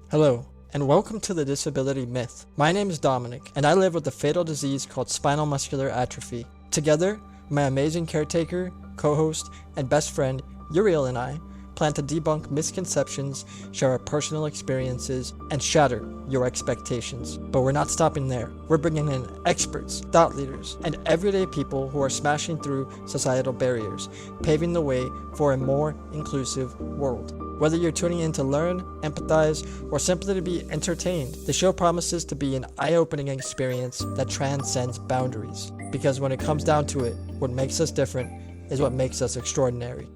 Hello, and welcome to the Disability Myth. My name is Dominic, and I live with a fatal disease called spinal muscular atrophy. Together, my amazing caretaker, co-host, and best friend, Uriel, and I plan to debunk misconceptions, share our personal experiences, and shatter your expectations. But we're not stopping there. We're bringing in experts, thought leaders, and everyday people who are smashing through societal barriers, paving the way for a more inclusive world. Whether you're tuning in to learn, empathize, or simply to be entertained, the show promises to be an eye-opening experience that transcends boundaries. Because when it comes down to it, what makes us different is what makes us extraordinary.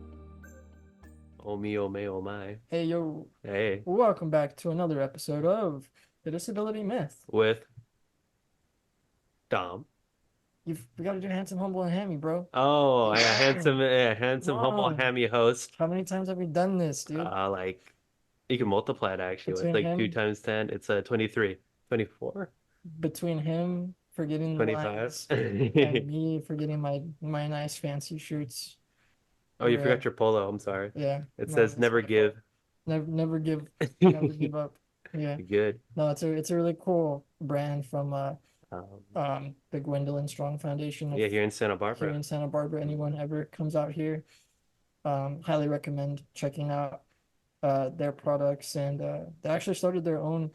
Oh me, oh me, oh my. Hey, yo. Hey. Welcome back to another episode of The Disability Myth. With Dom. We got to do handsome, humble, and hammy, bro. Oh, yeah, handsome, humble, Wow. hammy host. How many times have we done this, dude? Like, you can multiply it actually. It's Between like 2 him- times 10. It's 23. 24? Between him forgetting the 25? lines and me forgetting my nice fancy shirts. Oh, you Yeah. forgot your polo. I'm sorry. Yeah. It No, says that's never my give. fault. Never give up. Yeah. Good. No, it's a really cool brand from Um, the Gwendolyn Strong Foundation yeah, here in Santa here Barbara. in Santa Barbara. Anyone ever comes out here, highly recommend checking out their products. And they actually started their own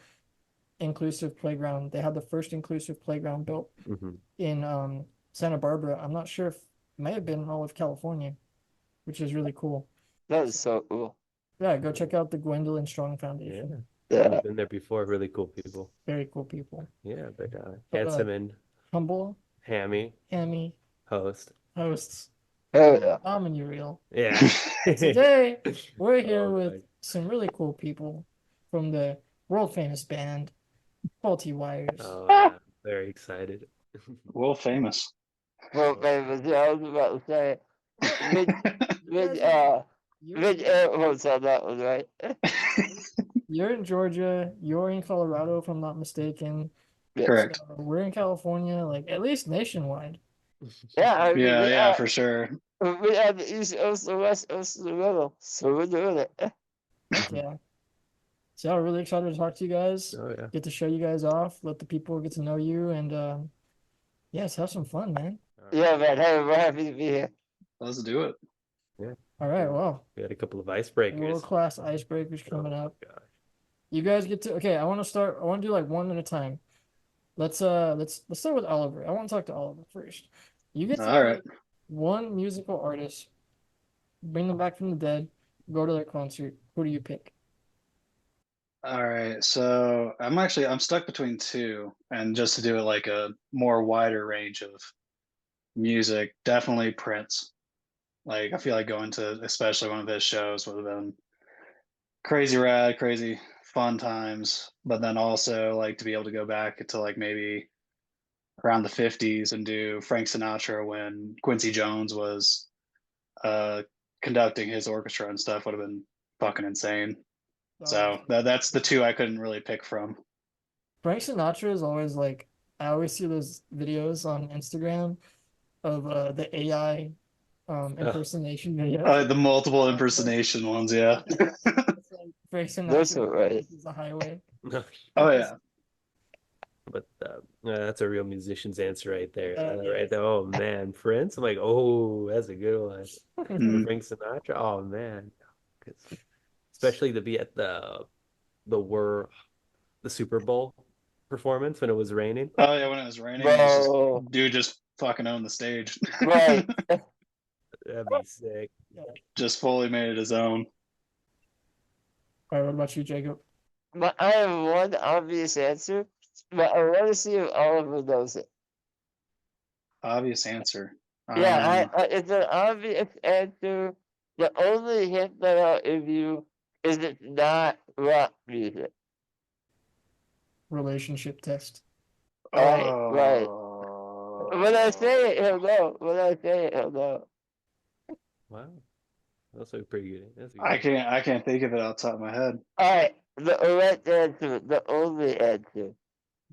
inclusive playground. They had the first inclusive playground built Mhm. in Santa Barbara. I'm not sure if it may have been all of California, which is really cool. That is so cool. Yeah, go check out the Gwendolyn Strong Foundation. Yeah. Yeah. We've been there before. Really cool people. Very cool people. Yeah, but But, handsome and Humble, hammy hammy host. hosts, Hell yeah. Dom and Uriel. Yeah. Today, we're here Oh, with my. some really cool people from the world famous band Faulty Wires. Oh, yeah. Very excited. World famous. Well, famous. Yeah, I was about to say. With You're, air quotes on that one, right? you're in Georgia, you're in Colorado, if I'm not mistaken. Correct. So we're in California, like at least nationwide. Yeah, I mean, Yeah, for sure. we have the East Coast, the West Coast, and the Middle, so we're doing it. Heck yeah. So I'm really excited to talk to you guys. Oh, yeah. Get to show you guys off, let the people get to know you, and yes, have some fun, man. Yeah, man. Hey, we're happy to be here. Let's do it. All right, well, We had a couple of icebreakers. world-class icebreakers coming Oh, up. gosh. You guys get to okay. I want to do like one at a time. Let's start with Oliver. I want to talk to Oliver first. You get to All right. pick one musical artist, bring them back from the dead, go to their concert. Who do you pick? All right. So I'm stuck between two, and just to do it like a more wider range of music, definitely Prince. Like I feel like going to especially one of his shows would have been crazy rad, crazy fun times. But then also like to be able to go back to like maybe around the 50s and do Frank Sinatra when Quincy Jones was conducting his orchestra and stuff would have been fucking insane. So that's the two I couldn't really pick from. Frank Sinatra is always like I always see those videos on Instagram of the AI impersonation video. The multiple impersonation ones, yeah. It's like Frank That's Sinatra right. is the highway. Oh yeah. But that's a real musician's answer right there. Yeah. Right there. Oh man, Prince. I'm like, oh, that's a good one. Mhm. Frank Sinatra. Oh man, 'Cause especially to be at the Super Bowl performance when it was raining. Oh yeah, when it was raining, it was Bro. dude just fucking owned the stage. Right. That'd be sick. Just fully made it his own. All right, what about you, Jacob? But I have one obvious answer, but I want to see if Oliver knows it. Obvious answer. Yeah, it's an obvious answer. The only hint that I'll give you is it's not rock music. Relationship test. Right. When I say it, he'll know. When I say it, he'll know. Wow, that's a pretty good. That's a good I can't think of it off the top of my head. All right, the correct answer, the only answer,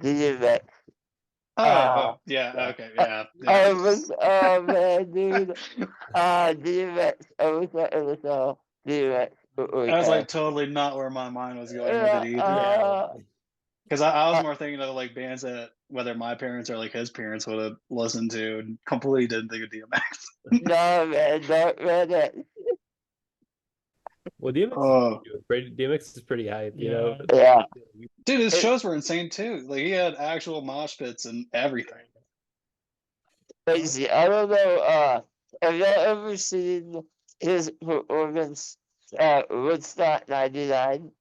DMX. Oh yeah, okay, yeah. Oh man, dude. DMX. I wish I ever saw DMX That was like totally not where my mind was going with it either. Because I was more thinking of like bands that whether my parents or like his parents would have listened to, and completely didn't think of DMX. no, man, don't read it. Well, Oh. DMX is pretty hype, you know. Yeah. Dude, his shows were insane too. Like he had actual mosh pits and everything. Crazy. I don't know. Have y'all ever seen his performance at Woodstock '99?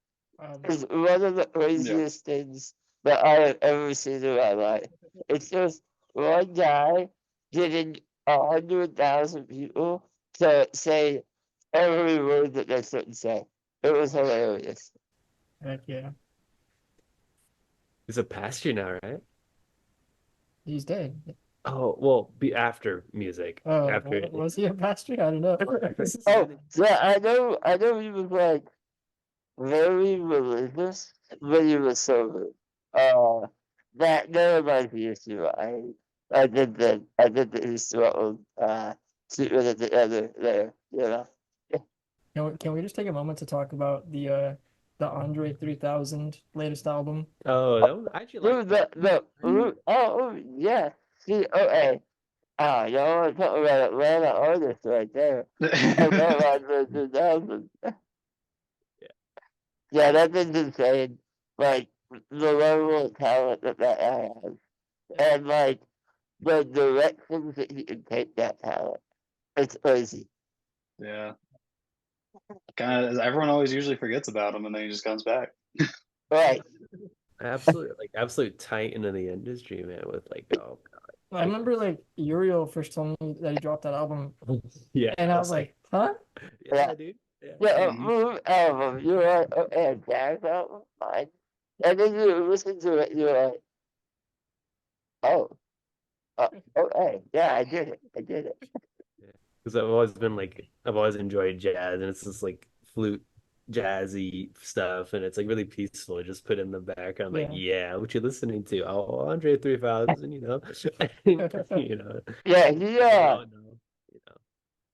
It's one of the craziest things that I have ever seen in my life. It's just one guy getting 100,000 people to say every word that they shouldn't say. It was hilarious. Heck yeah. He's a pastor now, right? He's dead. Oh, well, be after music. Oh, After was he a pastor? I don't know. Oh, yeah, I know he was like very religious, but he was sober. That reminds me of you. I did the Israel secret at the other there, you know. Can we just take a moment to talk about the Andre 3000 latest album? Oh, that was actually like Yeah. See, okay. Y'all want to talk about Atlanta artists right there. I know Andre 3000. Yeah, that thing's insane. Like the level of talent that guy has, and like the directions that he can take that talent. It's crazy. Yeah. Kind of everyone always usually forgets about him and then he just comes back. Right. absolute titan of the industry, man. With like, oh I remember like Uriel first told me that he dropped that album, yeah, and I was like, huh? yeah, dude. Yeah, Mhm. move album. You're like, okay, jazz album, fine. And then you listen to it, you're like, oh, okay, yeah, I did it. Because I've always enjoyed jazz, and it's just like flute jazzy stuff, and it's like really peaceful. Just put in the background, like, yeah, what you listening to? Oh, Andre 3000, you know, you know. Yeah, Oh, no, you know.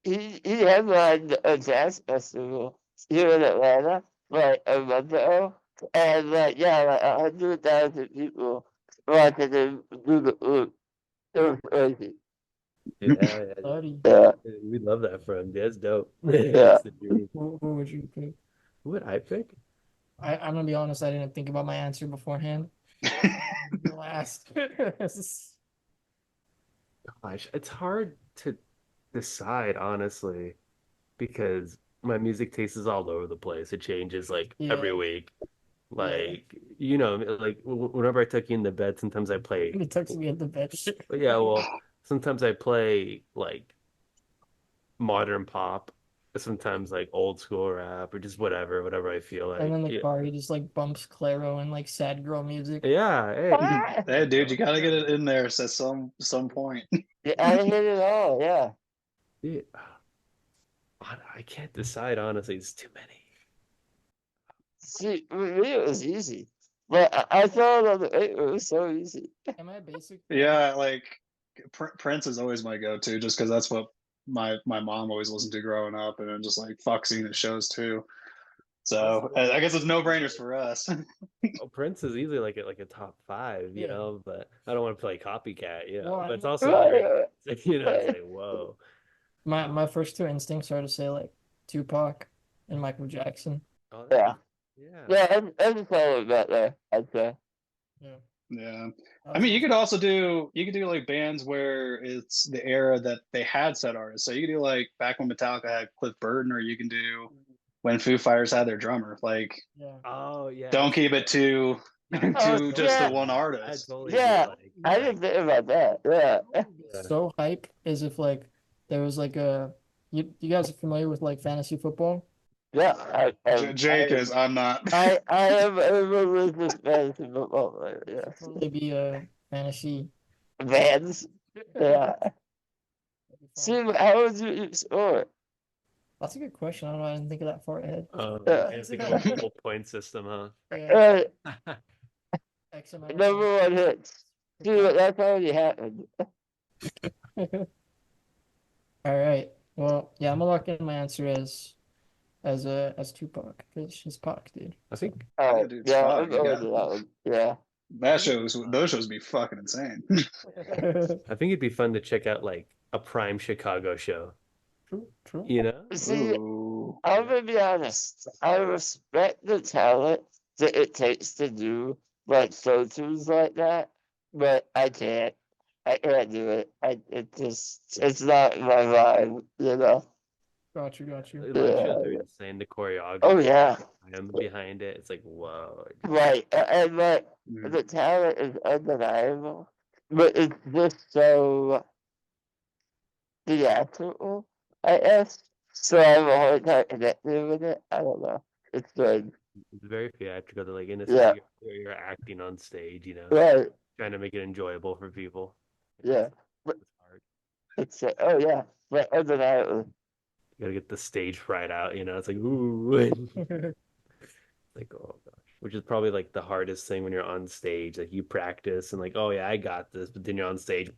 he headlined a jazz festival here in Atlanta like a month ago, and like yeah, like 100,000 people wanted to do the flute. It was crazy. Yeah, Buddy, Yeah, we love that for him. That's dope. Yeah. It's the dream. who would you pick? Who would I pick? I'm gonna be honest, I didn't think about my answer beforehand. Last. Gosh, it's hard to decide, honestly, because my music taste is all over the place. It changes like every Yeah. week. Like, you know, like whenever I tuck you in the bed, sometimes I play. He tucks me in the bed. Yeah, well, sometimes I play like modern pop, sometimes like old school rap or just whatever I feel And then like. the car, he just like bumps Claro and like sad girl music. Yeah, hey, Hey dude, you gotta get it in there at some point. I hit it all. Yeah. dude, I can't decide, honestly. It's too many. See, for me it was easy, but I thought on the it was so easy. Am I basic? Yeah, like Prince is always my go-to just because that's what my mom always listened to growing up, and then just like fuck seeing his shows too. So I guess it's no-brainers for us. Oh, Prince is easily like a top five, you Yeah. know, but I don't want to play copycat, you know. Well, But it's I'm- also great. You know, it's like, whoa. My first two instincts are to say like Tupac and Michael Jackson. Oh, Yeah. yeah. Yeah, I just follow about there. I'd say. Yeah. I mean, you could do like bands where it's the era that they had set artists. So you could do like back when Metallica had Cliff Burton, or you can do when Foo Fighters had their drummer. Like, Yeah. Oh, yeah. don't keep it to Oh, just yeah. the one I artist. totally Yeah, do, like, I didn't think about that. Yeah. So hype as if like there was like a you guys are familiar with like fantasy football? Yeah. Jake is. I'm not. I am a religious fantasy football player. Yeah. Totally be a fantasy. Vans. Yeah. See, how would you score? That's a good question. I don't know. I didn't think of that far ahead. Yeah. it's like a whole point system, huh? Yeah. X amount of Number one hits. See, that's already happened. All right. Well, yeah, I'm gonna lock in my answer as as Tupac, because she's Pac, dude. I think Yeah, dude, Yeah, fuck, I'm you going got to that one. Yeah. those shows be fucking insane. I think it'd be fun to check out like a prime Chicago show. True. You know? See, Ooh. I'm gonna be honest. I respect the talent that it takes to do like show tunes like that, but I can't. I can't do it. It's not my vibe, you know. Got you. Live shows are Yeah. insane. The Oh choreography, yeah, I am behind it. It's like, whoa. right. And like Mm. the talent is undeniable, but it's just so theatrical, I guess. So I have a hard time connecting with it. I don't know. It's good. It's very theatrical. They're like, in a sense, Yeah. you're acting on stage, you know, Right. trying to make it enjoyable for people. Yeah. But It's hard. it's oh yeah. But undeniably. You gotta get the stage fright out, you know. It's like, ooh. Like, oh gosh. Which is probably like the hardest thing when you're on stage. Like you practice and like, oh yeah, I got this, but then you're on stage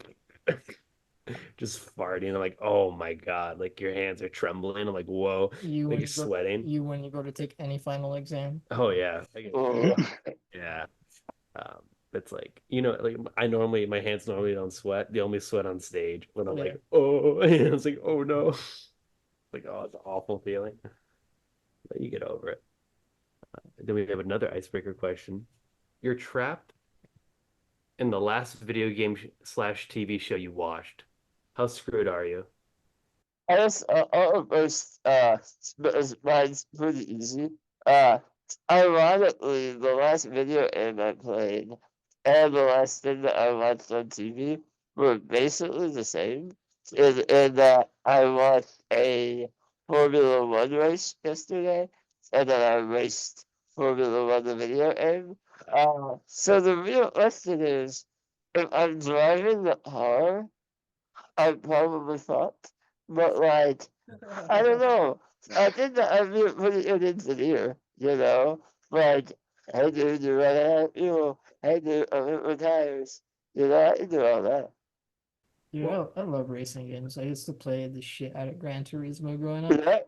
just farting. I'm like, oh my God, like your hands are trembling. I'm like, whoa, You like when you're you go, sweating. you when you go to take any final exam. Oh yeah. Oh, Yeah. It's like, you know, like my hands normally don't sweat. They only sweat on stage when I'm Yeah. like, oh, and it's like, oh no. Like, oh, it's an awful feeling. But you get over it. Then we have another icebreaker question. You're trapped in the last video game slash TV show you watched. How screwed are you? I guess all of us mine's pretty easy. Ironically, the last video game I played and the last thing that I watched on TV were basically the same. In that I watched a Formula One race yesterday, and then I raced Formula One the video game. So the real question is, if I'm driving the car, I'm probably fucked. But like, I don't know. I think that I'd be a pretty good engineer, you know? Like, hey dude, you're running out of fuel. Hey dude, I'm in my tires. You know, I can do all that. Yeah, I love racing games. I used to play the shit out of Gran Turismo growing up. Yeah,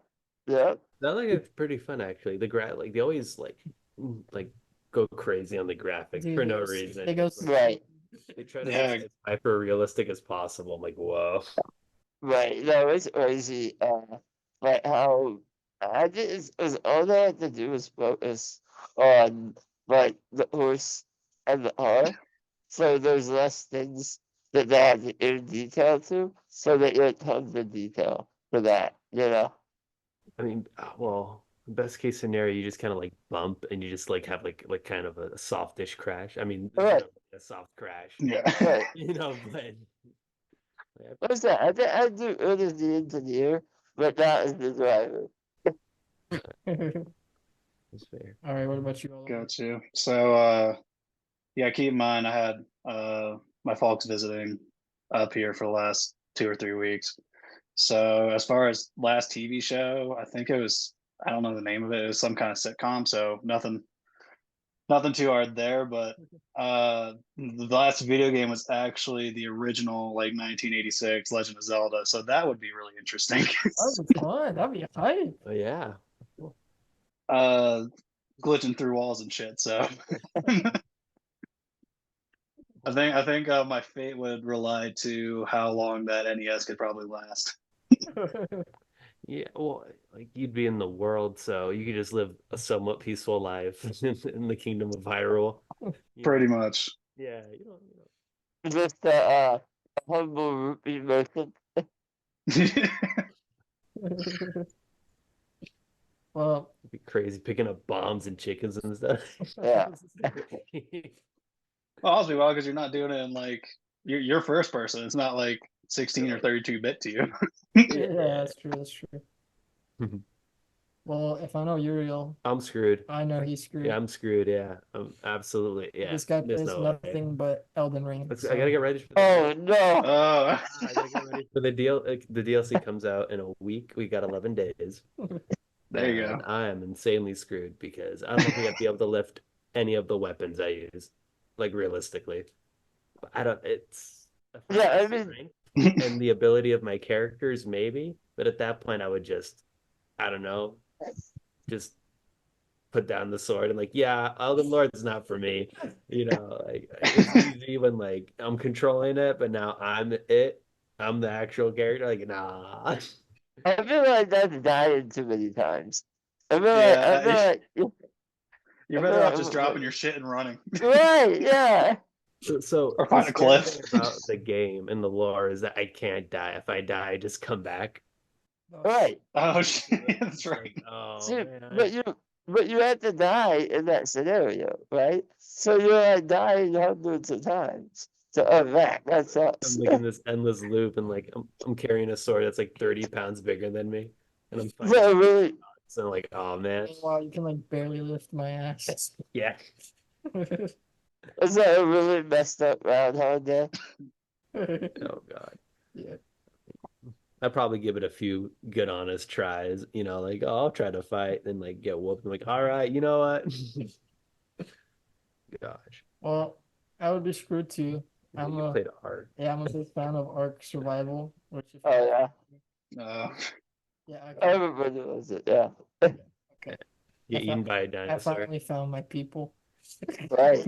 yeah, That like it's pretty fun actually. Like they always like go crazy on the graphics Dude, for no it goes- reason. it goes- right, They try to Yeah. make it as hyper realistic as possible. I'm like, whoa. right. No, it's crazy. Like how I is all they had to do was focus on like the horse and the car. So there's less things that they have to in detail to, so that you have tons of detail for that, you know? I mean, well, best case scenario, you just kind of like bump and you just like have like kind of a softish crash. I mean, you Right. know, a soft crash. Yeah. Right. You know, but yeah, What's that? I think I do good as the engineer, but not as the driver. it's fair. All right, what about you, Oliver? Got you. So yeah, keep in mind I had my folks visiting up here for the last 2 or 3 weeks. So as far as last TV show, I think it was, I don't know the name of it. It was some kind of sitcom, so nothing too hard there. But the last video game was actually the original like 1986 Legend of Zelda. So that would be really interesting. That'd be fun. That'd be hype. Oh yeah. Glitching through walls and shit. So I think my fate would rely to how long that NES could probably last. Yeah, well, like you'd be in the world, so you could just live a somewhat peaceful life in the kingdom of Hyrule. You Pretty know? much. Yeah, Just a humble rupee merchant. Well, it'd be crazy picking up bombs and chickens and stuff. Yeah. Obviously, well, because you're not doing it in like you're first person. It's not like 16 or 32-bit to you. yeah, that's true. Well, if I know Uriel, I'm screwed. I know he's screwed. Yeah, I'm screwed. Yeah, I'm absolutely. Yeah, This guy there's plays no way. nothing but Elden Ring. I gotta get ready for Oh no! Oh, I gotta get ready for the deal. The DLC comes out in a week. We got 11 days. there you go. And I am insanely screwed because I don't think I'd be able to lift any of the weapons I use, like realistically. But I don't. It's Yeah, I mean- strength and the ability of my characters, maybe. But at that point, I would just, I don't know. just put down the sword and like, yeah, Elden Lord's not for me. Like it's easy when like I'm controlling it, but now I'm it. I'm the actual character. Like, nah. I feel like that's dying too many times. I feel like I Yeah, feel like you're I feel better off like just dropping your shit and running. right, yeah. So Or the find a scary cliff. thing about the game and the lore is that I can't die. If I die, I just come back. Right. Oh shit, that's right. Like, oh See, man. but you have to die in that scenario, right? So you're like dying hundreds of times to unlock. That sucks. I'm like in this endless loop and like I'm carrying a sword that's like 30 pounds bigger than me. And I'm So fighting really, so I'm like, oh man. Wow, you can like barely lift my ass. Yeah. is that a really messed up Groundhog Day? Oh God. Yeah. I'd probably give it a few good honest tries, like, oh, I'll try to fight and like get whooped. I'm like, all right, you know what? Gosh. Well, I would be screwed too. I'm You a played hard. Yeah, I'm a big fan of Ark Survival, which if Oh yeah, yeah, everybody knows it. Yeah, okay. Get eaten by a I dinosaur. finally found my people. right.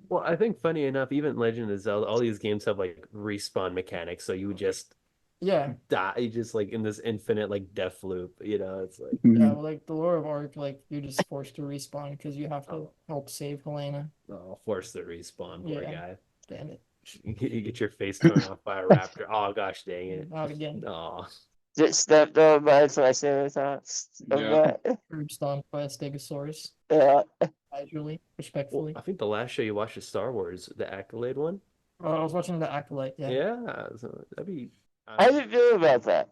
Well, I think funny enough, even Legend of Zelda, all these games have like respawn mechanics, so you would just Yeah, die just like in this infinite like death loop, it's like yeah. Well, like the lore of Ark, like you're just forced to respawn because you have to help save Helena. oh, force the respawn, poor Yeah. guy. Damn it! You get your face torn off by a raptor. Oh gosh, dang it. Not again. Oh, Get stepped on by a triceratops. Yeah. Curb stomped by a Stegosaurus. Yeah. Casually, well, respectfully. I think the last show you watched is Star Wars, the Accolade one. Oh, I was watching the Acolyte. Yeah. Yeah, so that'd be. How do you feel about that?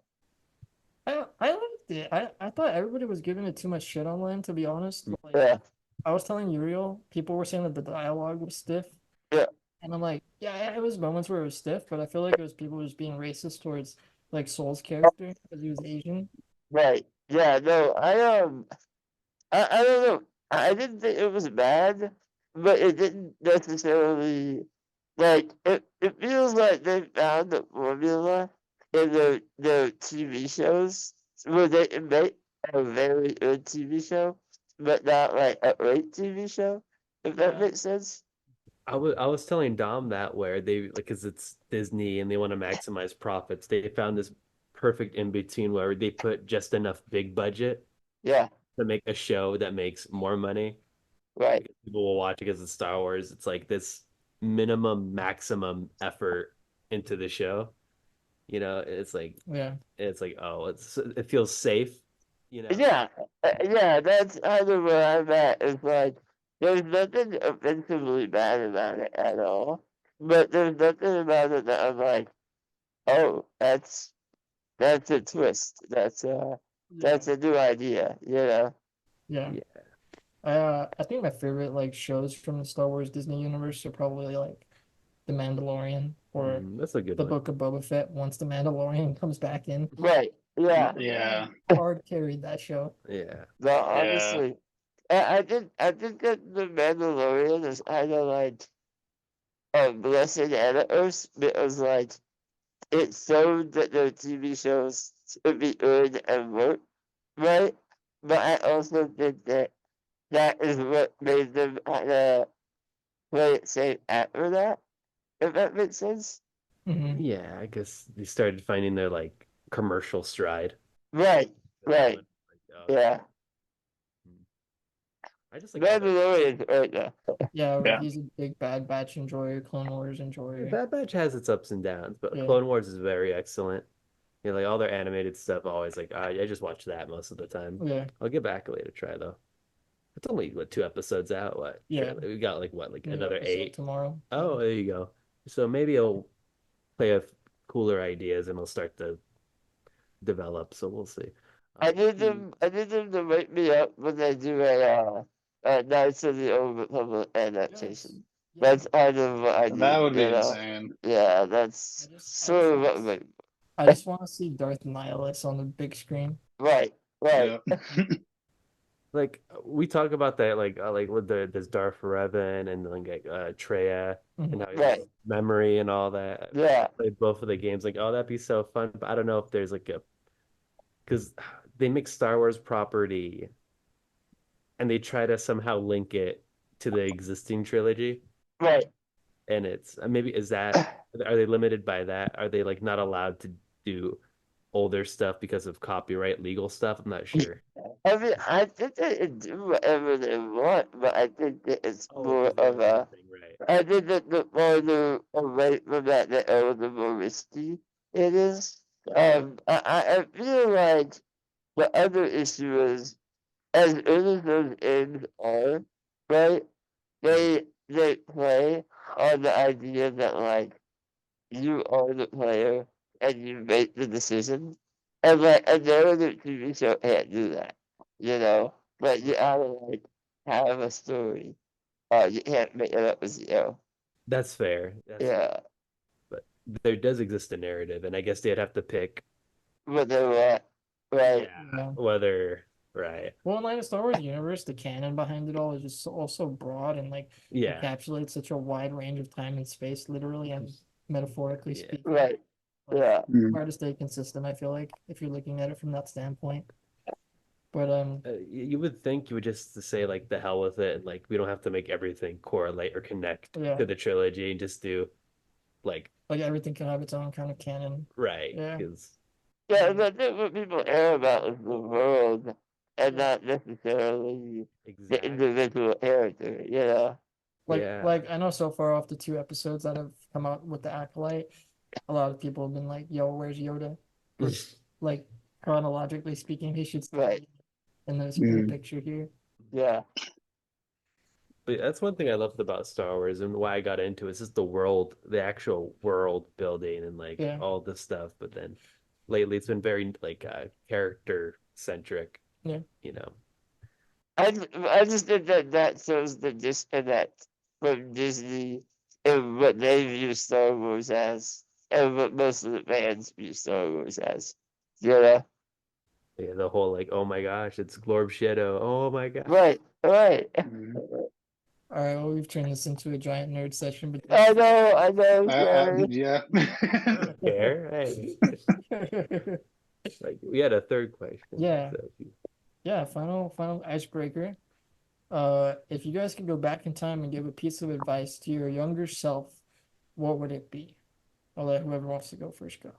I liked it. I thought everybody was giving it too much shit online, to be honest. Like, Yeah. I was telling Uriel, people were saying that the dialogue was stiff. Yeah. And I'm like, yeah, it was moments where it was stiff, but I feel like it was people just being racist towards like Soul's character because he was Asian. Right. Yeah. No. I don't know. I didn't think it was bad, but it didn't necessarily like it. It feels like they found the formula in their TV shows where they make a very good TV show, but not like a great TV show. If that makes sense. I was telling Dom that where they like because it's Disney and they want to maximize profits. They found this perfect in between where they put just enough big budget Yeah. to make a show that makes more money. Right. People will watch it because it's Star Wars. It's like this minimum maximum effort into the show. Yeah. It's like oh, it feels safe. Yeah, yeah, that's either where I'm at. It's like there's nothing offensively bad about it at all, but there's nothing about it that I'm like, oh, that's a twist. That's a new idea. Yeah. Yeah. I think my favorite like shows from the Star Wars Disney universe are probably like The Mandalorian or That's a good The one. Book of Boba Fett once the Mandalorian comes back in. Right. Yeah. Yeah. Hard carried that show. Yeah. No, honestly, I think that the Mandalorian is kind of like a blessing and a curse because like it showed that their TV shows could be good and work, right? But I also think that that is what made them kind of play it safe after that, if that makes sense. Hmm. Yeah, I guess they started finding their like commercial stride. Right, right, Like, oh, yeah. I just like all the Mandalorian right now. Yeah, Yeah. he's a big Bad Batch enjoyer, Clone Wars enjoyer. Bad Batch has its ups and downs, but Yeah. Clone Wars is very excellent. Like all their animated stuff, always like I just watch that most of the time. Yeah, I'll give Accolade a try though. It's only 2 episodes out. What? Yeah. We got like what, like new another episode 8. tomorrow. Oh, there you go. So maybe I'll play with cooler ideas and I'll start to develop. So we'll see. I need them to wake me up when they do a Knights of the Old Republic adaptation. That's kind of what I need. That would be you know? insane. Yeah, that's I just sort of want what like, I just want to see Darth Nihilus on the big screen. right, right. Yep. Like we talk about that, like with there's Darth Revan and like Treya and how he has Right. memory and all that. Yeah, Played both of the games, like oh that'd be so fun, but I don't know if there's like a because they make Star Wars property and they try to somehow link it to the existing trilogy. Right. And it's maybe is that are they limited by that? Are they like not allowed to do older stuff because of copyright legal stuff? I'm not sure. I mean, I think they can do whatever they want, but I think that it's Oh, more because of a. thing, right? I think that the farther away from that, the more risky it is. I feel like the other issue is, as early as those games are, right? They play on the idea that like you are the player and you make the decision, and like a narrative TV show can't do that, you know. Like you gotta like have a story. You can't make it up as you go. That's fair. Yeah, But there does exist a narrative, and I guess they'd have to pick but they're right. Yeah. whether right. Well, in like the Star Wars universe, the canon behind it all is just also broad and like Yeah. encapsulates such a wide range of time and space, literally and metaphorically Yeah. speaking. Right. Yeah. Mm. Hard to stay consistent, I feel like, if you're looking at it from that standpoint. But You would think you would just say like the hell with it, and like we don't have to make everything correlate or connect Yeah. to the trilogy, and just do like everything can have its own kind of canon. right. Yeah. Because Yeah, and I think what people care about is the world and not necessarily the exactly. individual character, you know. Yeah. Like I know so far off the 2 episodes that have come out with the Acolyte, a lot of people have been like, "Yo, where's Yoda?" Like chronologically speaking, he should Right. in this big Mm. picture here. Yeah. But that's one thing I loved about Star Wars and why I got into it. Is just the world, the actual world building and like Yeah. all this stuff. But then lately it's been very like character centric. Yeah. You know. I just think that shows the disconnect from Disney and what they view Star Wars as, and what most of the fans view Star Wars as. You know? Yeah, the whole like, oh my gosh, it's Glorb Shadow. Oh my god. Right. Mm. All right, well, we've turned this into a giant nerd session, but I know, Gary. Yeah. Care? Hey. Like we had a third question. Yeah. So if you- Yeah, final icebreaker. If you guys could go back in time and give a piece of advice to your younger self, what would it be? I'll let whoever wants to go first go.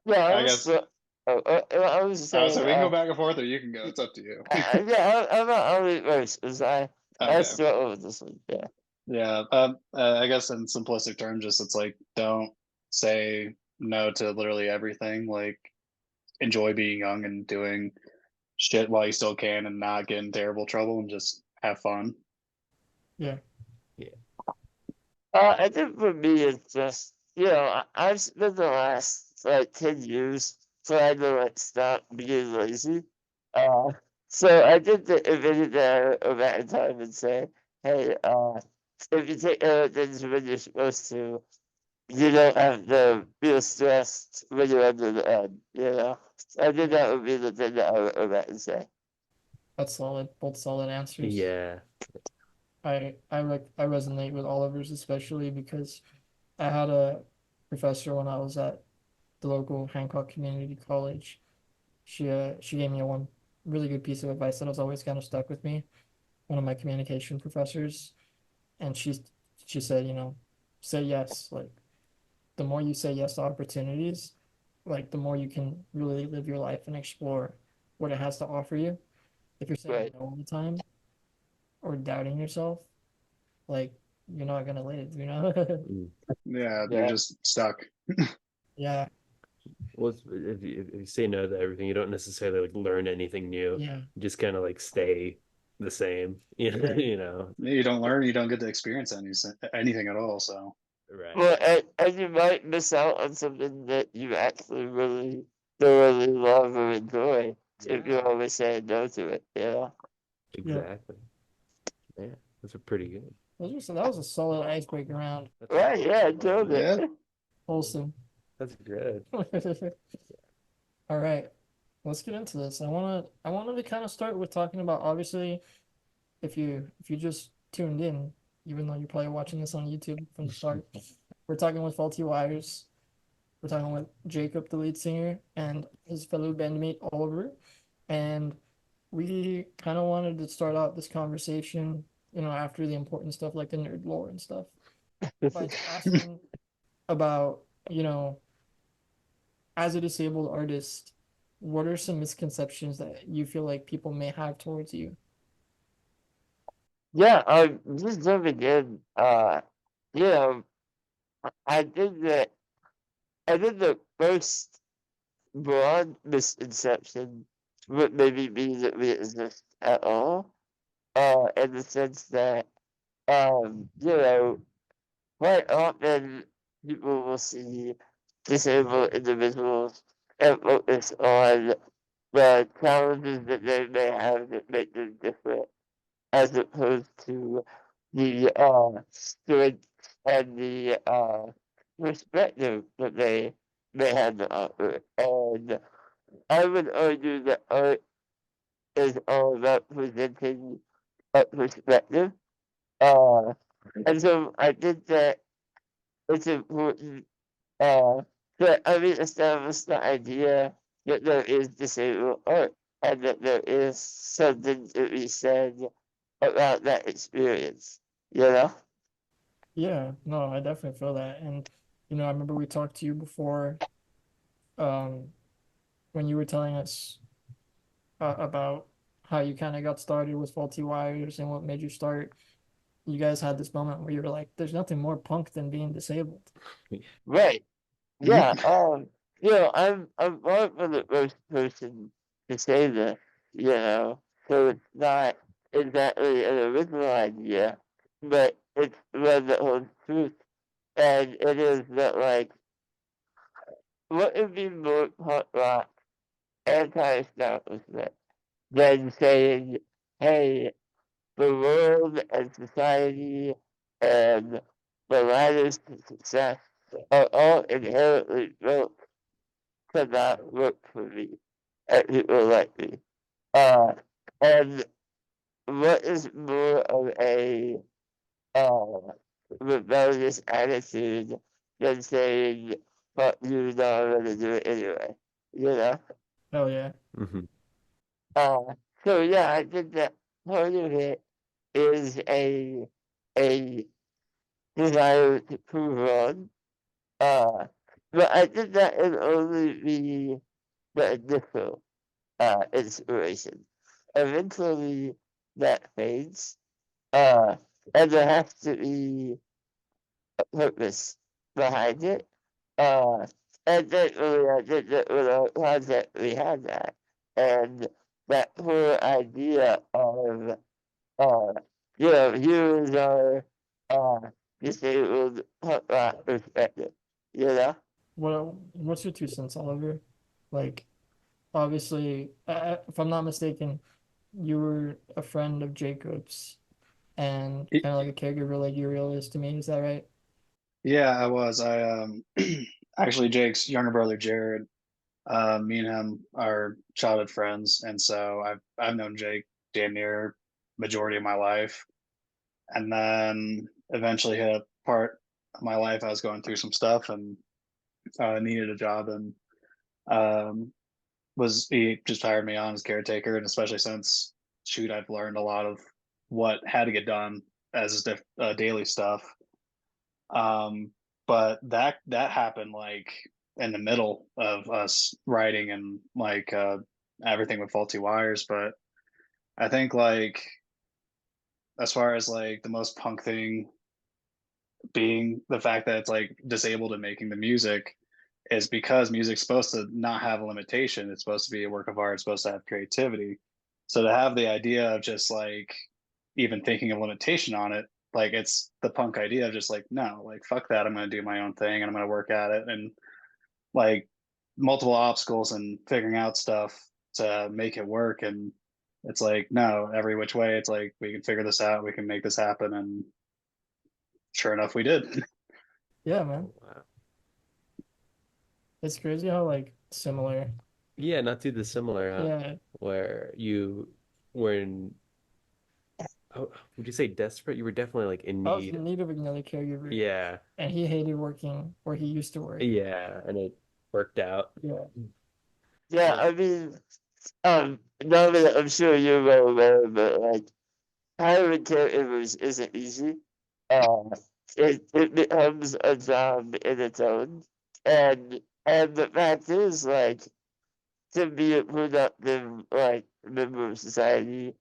Yeah, I guess. I was saying. So we can go back and forth, or you can go. It's up to you. Yeah, I'll read first because I Okay. struggle with this one. Yeah. Yeah. I guess in simplistic terms, just it's like don't say no to literally everything. Like enjoy being young and doing shit while you still can, and not get in terrible trouble, and just have fun. Yeah. I think for me, it's just, I've spent the last like 10 years trying to like stop being lazy. So I think that if anything, I go back in time and say, hey, if you take care of things when you're supposed to, you don't have to feel stressed when you're under the end, you know? I think that would be the thing that I would go back and say. That's solid. Both solid answers. Yeah. I resonate with Oliver's, especially because I had a professor when I was at the local Hancock Community College. She gave me one really good piece of advice that has always kind of stuck with me. One of my communication professors, and she said, say yes. Like the more you say yes to opportunities, like the more you can really live your life and explore what it has to offer you. If you're saying Right. no all the time or doubting yourself, like you're not gonna live, Yeah, Yeah. you're just stuck. Yeah, Well, if you say no to everything, you don't necessarily like learn anything new. yeah, You just kind of like stay the same. You know, Right. you know, You don't learn, you don't get to experience anything at all. So right? Well, and you might miss out on something that you actually really thoroughly love or enjoy if you're always saying no to it, Exactly. Yeah, those are pretty good. that was a solid icebreaker round. That's Right, yeah, killed it. Yeah. Wholesome. That's good. All right, let's get into this. I wanted to kind of start with talking about, obviously, if you just tuned in, even though you're probably watching this on YouTube from the start, we're talking with Faulty Wires. We're talking with Jacob, the lead singer, and his fellow bandmate Oliver. And we kind of wanted to start out this conversation, after the important stuff like the nerd lore and stuff, by asking about, you know, as a disabled artist, what are some misconceptions that you feel like people may have towards you? Yeah, just jumping in, you know, I think that I think the first broad misconception would maybe be that we exist at all, in the sense that, you know, quite often people will see disabled individuals and focus on the challenges that they may have that make them different, as opposed to the strength and the perspective that they may have to offer. And I would argue that art is all about presenting a perspective. Uh, and so I think that it's important to, I mean, establish the idea that there is disabled art and that there is something to be said about that experience, you know? Yeah, no, I definitely feel that. And, I remember we talked to you before, um, when you were telling us about how you kind of got started with Faulty Wires and what made you start. You guys had this moment where you were like, there's nothing more punk than being disabled. Right. Yeah, I'm far from the first person to say this, so it's not exactly an original idea, but it's one that holds truth. And it is that, like, what would be more punk rock anti-establishment than saying, hey, the world and society and the ladders to success are all inherently built to not work for me and people like me. Uh, and what is more of a uh, rebellious attitude than saying, fuck you, no, I'm gonna do it anyway, you know? Hell yeah. Hmm. Uh, so yeah, I think that part of it is a desire to prove wrong. Uh, but I think that would only be the initial inspiration. Eventually, that fades, uh, and there has to be a purpose behind it. Uh, and thankfully, I think that with our project, we had that. And that whole idea of, uh, here is our disabled punk rock perspective, you know? What's your 2 cents, Oliver? Like, obviously, if I'm not mistaken, you were a friend of Jacob's and Y- kind of like a caregiver like Uriel is to me. Is that right? Yeah, I was. I actually Jake's younger brother Jared. Me and him are childhood friends, and so I've known Jake damn near majority of my life. And then eventually hit a part of my life I was going through some stuff and needed a job, and um, was he just hired me on as caretaker, and especially since shoot I've learned a lot of what had to get done as daily stuff. Um, but that happened like in the middle of us writing and like everything with faulty wires. But I think like as far as like the most punk thing being the fact that it's like disabled and making the music is because music's supposed to not have a limitation. It's supposed to be a work of art. It's supposed to have creativity. So to have the idea of just like even thinking of limitation on it, like it's the punk idea of just like, no, like fuck that. I'm going to do my own thing and I'm going to work at it. And like multiple obstacles and figuring out stuff to make it work. And it's like, no, every which way, it's like, we can figure this out. We can make this happen. And sure enough, we did. Yeah, man. Wow. It's crazy how like similar. Yeah, not too dissimilar, huh? Yeah. Where you, when Oh, would you say desperate? You were definitely like in I was need. in need of another caregiver, Yeah, and he hated working where he used to work. yeah, and it worked out. Yeah. Yeah, Yeah. I mean, now that I'm sure you're well aware, but like hiring caregivers isn't easy. Uh, it becomes a job in its own, and the fact is, like, to be a productive like member of society,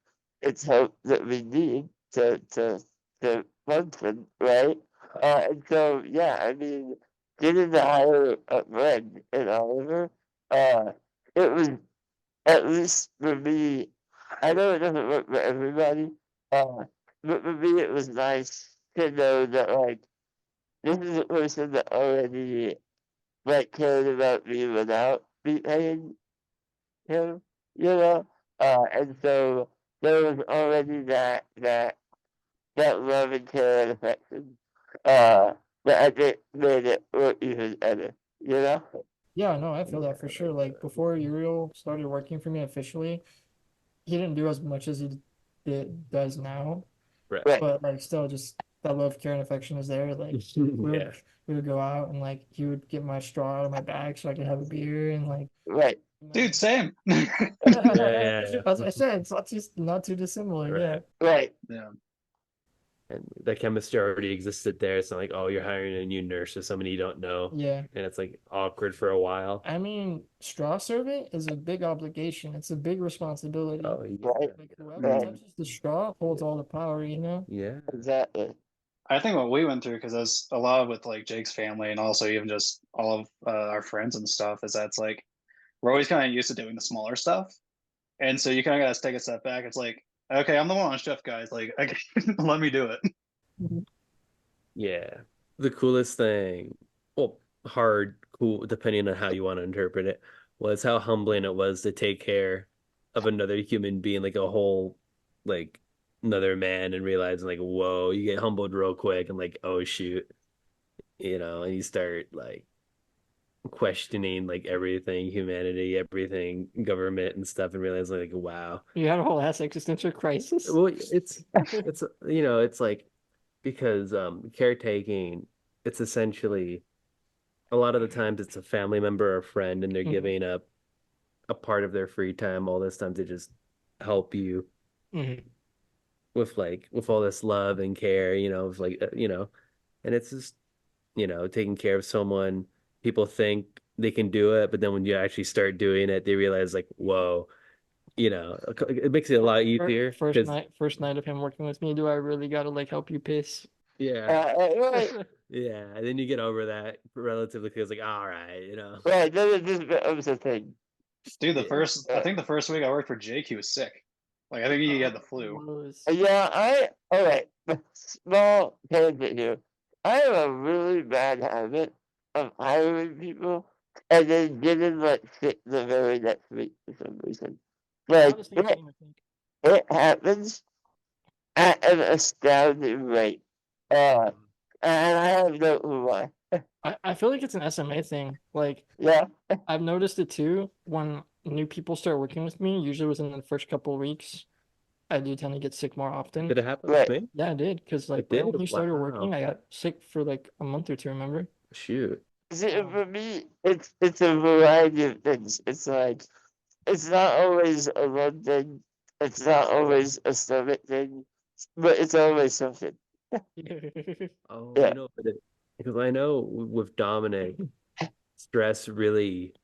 it's help that we need to function, right? And so yeah, I mean, getting to hire a friend and Oliver, uh, it was at least for me. I know it doesn't work for everybody, uh, but for me, it was nice to know that like this is a person that already like cared about me without me paying him, you know? And so there was already that love and care and affection, that I think made it work even better, you know? Yeah, no, I feel that for sure. Like before Uriel started working for me officially, he didn't do as much as does now, Right. Right, but like still just that love, care, and affection is there. Like we Yeah. would we would go out and like he would get my straw out of my bag so I could have a beer and like right, Dude, same. Yeah. That's what I said. It's not too dissimilar. Right. Yeah. right. Yeah. And the chemistry already existed there. It's not like, oh, you're hiring a new nurse or somebody you don't know. Yeah. And it's like awkward for a while. I mean, straw serving is a big obligation. It's a big responsibility. Oh, yeah. Right. Like whoever Right. touches the straw holds all the power, you know? Yeah. Exactly. I think what we went through, because there's a lot with like Jake's family and also even just all of our friends and stuff, is that it's like we're always kind of used to doing the smaller stuff. And so you kind of got to take a step back. It's like, okay, I'm the one on shift, guys. Like, let me do it. Yeah. The coolest thing, well, hard, cool, depending on how you want to interpret it, was how humbling it was to take care of another human being, like a whole, like, another man, and realizing, like, whoa, you get humbled real quick, and like, oh shoot, and you start like questioning like everything, humanity, everything, government and stuff, and realizing like, wow. You had a whole ass existential crisis. Well, it's like, because caretaking, it's essentially, a lot of the times it's a family member or friend, and they're Mhm. giving up a part of their free time all this time to just help you Mhm. with all this love and care, of like, and it's just, taking care of someone. People think they can do it, but then when you actually start doing it, they realize like, whoa, it makes it a lot easier First because first night of him working with me, do I really gotta like help you piss? yeah, Right, yeah, and then you get over that relatively because like, all right. right. Then it just becomes a thing. Dude, Yeah. I think the first week I worked for Jake, he was sick. Like, I think he had the flu. Was- Yeah, all right. Small tangent here. I have a really bad habit of hiring people and then getting like sick the very next week for some reason. Like Not the same thing, I think. it happens at an astounding rate. And I have no clue why. I feel like it's an SMA thing. Like Yeah, I've noticed it too when new people start working with me, usually within the first couple of weeks, I do tend to get sick more often. Did it happen Right. with me? Yeah, I did. Because like It did? when you started Wow. working, I got sick for like a month or two, remember? Shoot. see, for me, it's a variety of things. It's like it's not always a lung thing. It's not always a stomach thing, but it's always something. Oh, Yeah. because I know with Dominic, stress really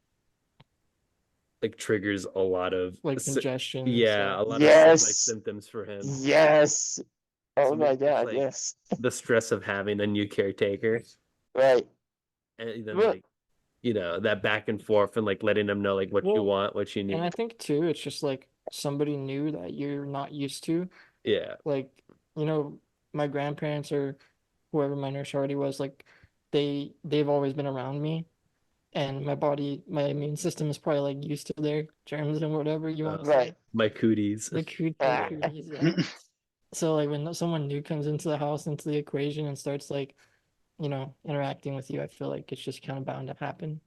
like triggers a lot of Like congestion. yeah, a lot of Yes. like symptoms for him. Yes. Oh So my maybe it's God, like yes. the stress of having a new caretaker, Right. and then Well- like that back and forth, and like letting them know like what you Well, want, what you need. And I think too, it's just like somebody new that you're not used to. Yeah. Like, my grandparents or whoever my nurse already was, like they've always been around me. And my immune system is probably like used to their germs and whatever you want to say. Right. My cooties. The cooties, yeah. So like when someone new comes into the house, into the equation and starts like, interacting with you, I feel like it's just kind of bound to happen.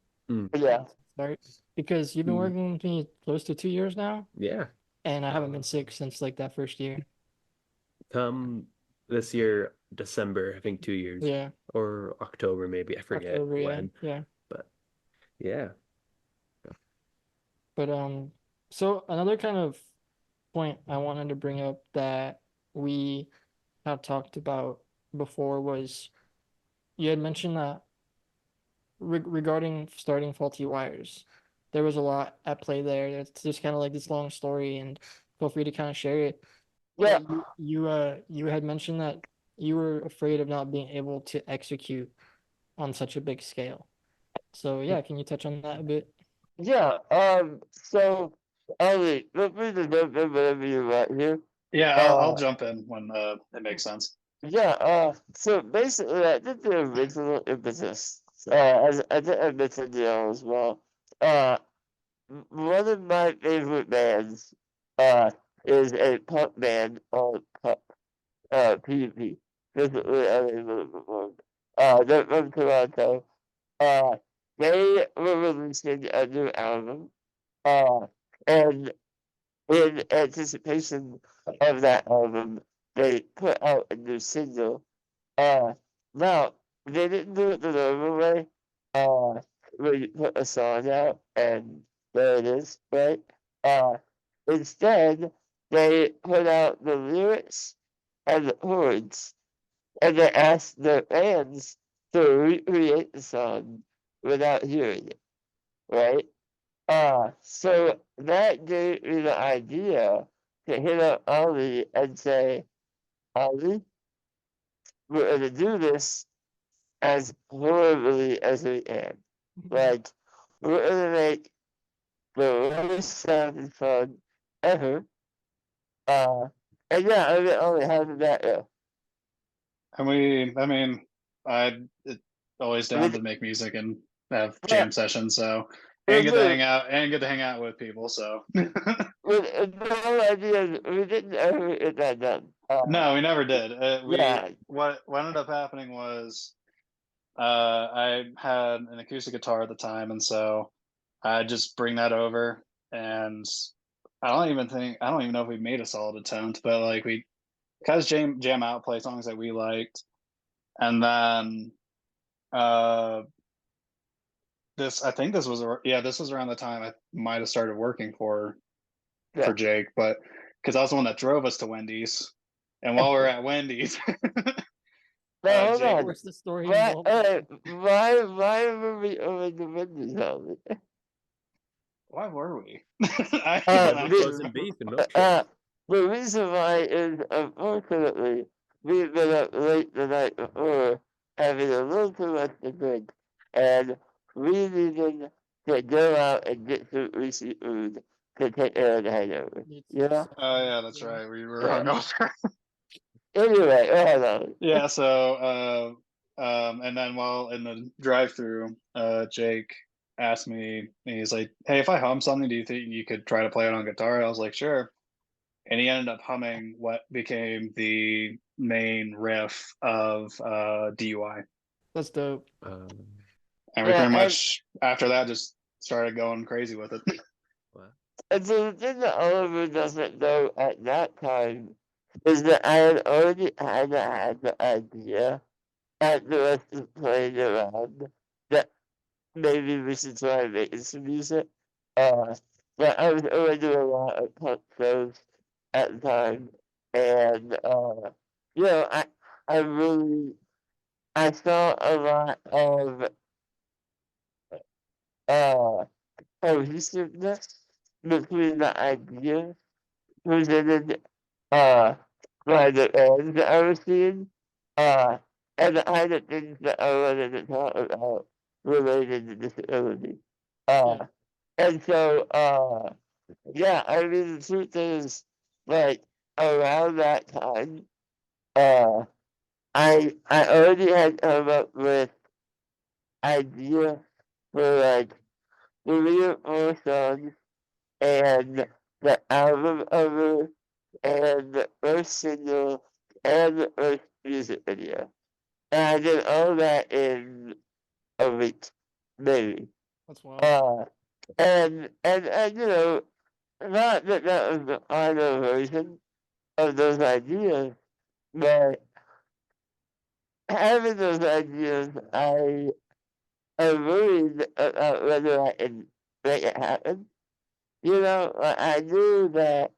Yeah. Start because you've been Mm. working with me close to 2 years now, Yeah. and I haven't been sick since like that first year. come this year, December, I think 2 years. Yeah, Or October maybe, I forget October, yeah, when. yeah. But yeah. But so another kind of point I wanted to bring up that we have talked about before was you had mentioned that regarding starting Faulty Wires, there was a lot at play there. It's just kind of like this long story, and feel free to kind of share it. Yeah, But you had mentioned that you were afraid of not being able to execute on such a big scale. So yeah, can you touch on that a bit? yeah. So, Ollie, feel free to jump in whenever you want here. Yeah, I'll Uh, jump in when it makes sense. yeah. So basically, I think the original impetus, as I think I mentioned as well. Uh, one of my favorite bands, uh, is a punk band called PvP. Basically, I mean, they're from Toronto. Uh, they were releasing a new album. And in anticipation of that album, they put out a new single. Uh, Now they didn't do it the normal way. Where you put a song out and there it is, right? Uh, Instead, they put out the lyrics and the chords, and they asked their fans to recreate the song without hearing it, right? So that gave me the idea to hit up Ollie and say, Ollie, we're gonna do this as horribly as we can. Like, we're gonna make the worst sounding song ever. Uh, and yeah, I mean, Ollie, how did that go? And I mean, always down to make music and have Yeah, jam sessions. So we and get to do. hang out and get to hang out with people. So The whole idea is we didn't ever get that done. no, we never did. Yeah, What ended up happening was I had an acoustic guitar at the time, and so I just bring that over, and I don't even know if we made a solid attempt, but like we kind of jam out, play songs that we liked, and then uh I think this was around the time I might have started working for yeah. Jake, but because I was the one that drove us to Wendy's, and while we were at Wendy's, No, hold Jake, Of on. course, the story Why, involved. why were we over the windows on it? why were we? I Uh, don't Had the, actually frozen remember. beef and milkshake. the reason why is, unfortunately, we've been up late the night before, having a little too much to drink, and we needed to go out and get some greasy food to take care of the hangover. You know? Oh yeah, that's right. We were Yeah. hungover. Anyway, hold on. Yeah, so and then while in the drive-through, Jake asked me, he's like, "Hey, if I hum something, do you think you could try to play it on guitar?" I was like, "Sure." And he ended up humming what became the main riff of DUI. That's dope. And we Yeah, pretty much after that just started going crazy with it. Wow. and so the thing that Oliver doesn't know at that time is that I had already had the idea at the rest of playing around that maybe we should try making some music. But I was already doing a lot of punk shows at the time, and you know, I really I saw a lot of uh cohesiveness between the ideas presented by the ads that I was seeing, uh, and the kind of things that I wanted to talk about related to disability. Yeah. And so, yeah, I mean, the truth is, like, around that time, uh, I already had come up with ideas for, like, 3 or 4 songs, and the album cover, and the first single, and the first music video. And I did all that in a week, maybe. That's wild. And you know, not that that was the final version of those ideas, but having those ideas, I worried about whether I could make it happen. You know, I knew that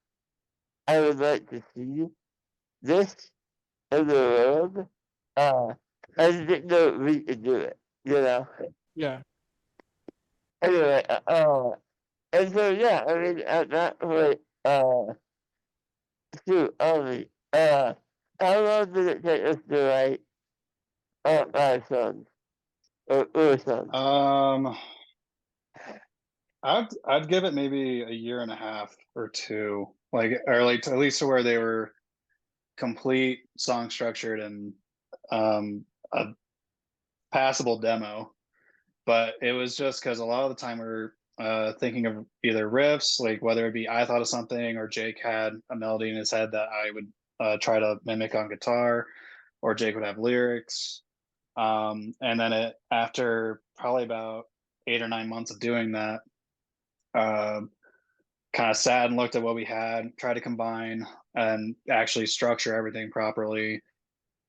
I would like to see this in the world. I just didn't know we could do it, you know? Yeah. Anyway, and so, yeah, I mean, at that point, shoot, how long did it take us to write 5 songs? Or songs? I'd give it maybe a year and a half or two, like, or like at least to where they were complete, song structured, and a passable demo. But it was just because a lot of the time we are thinking of either riffs, like whether it be I thought of something or Jake had a melody in his head that I would try to mimic on guitar, or Jake would have lyrics. And then after probably about 8 or 9 months of doing that, kind of sat and looked at what we had, tried to combine and actually structure everything properly,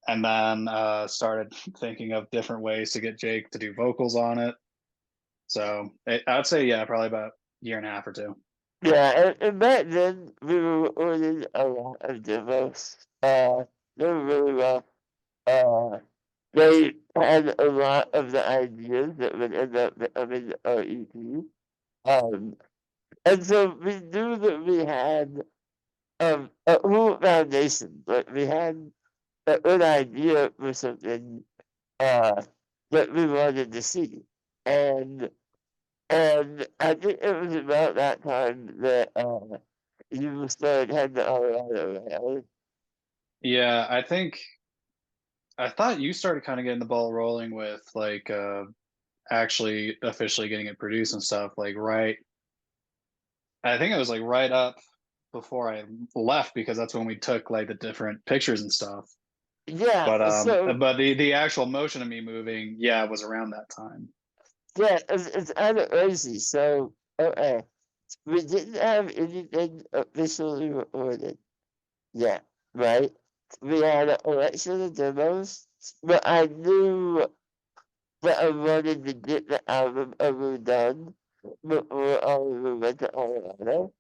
and then started thinking of different ways to get Jake to do vocals on it. So I'd say, yeah, probably about a year and a half or two. Yeah, and back then we were recording a lot of demos. They were really rough. They had a lot of the ideas that would end up becoming our EP. And so we knew that we had a whole foundation, but we had a good idea for something that we wanted to see. And I think it was about that time that you started heading to Colorado, right? Yeah, I thought you started kind of getting the ball rolling with like actually officially getting it produced and stuff, like I think it was like right up before I left, because that's when we took like the different pictures and stuff. Yeah, But the actual motion of me moving, yeah, was around that time. yeah, it's kind of crazy. So, okay, we didn't have anything officially recorded yet, right? We had an election of demos, but I knew that I wanted to get the album overdone before I even went to Colorado.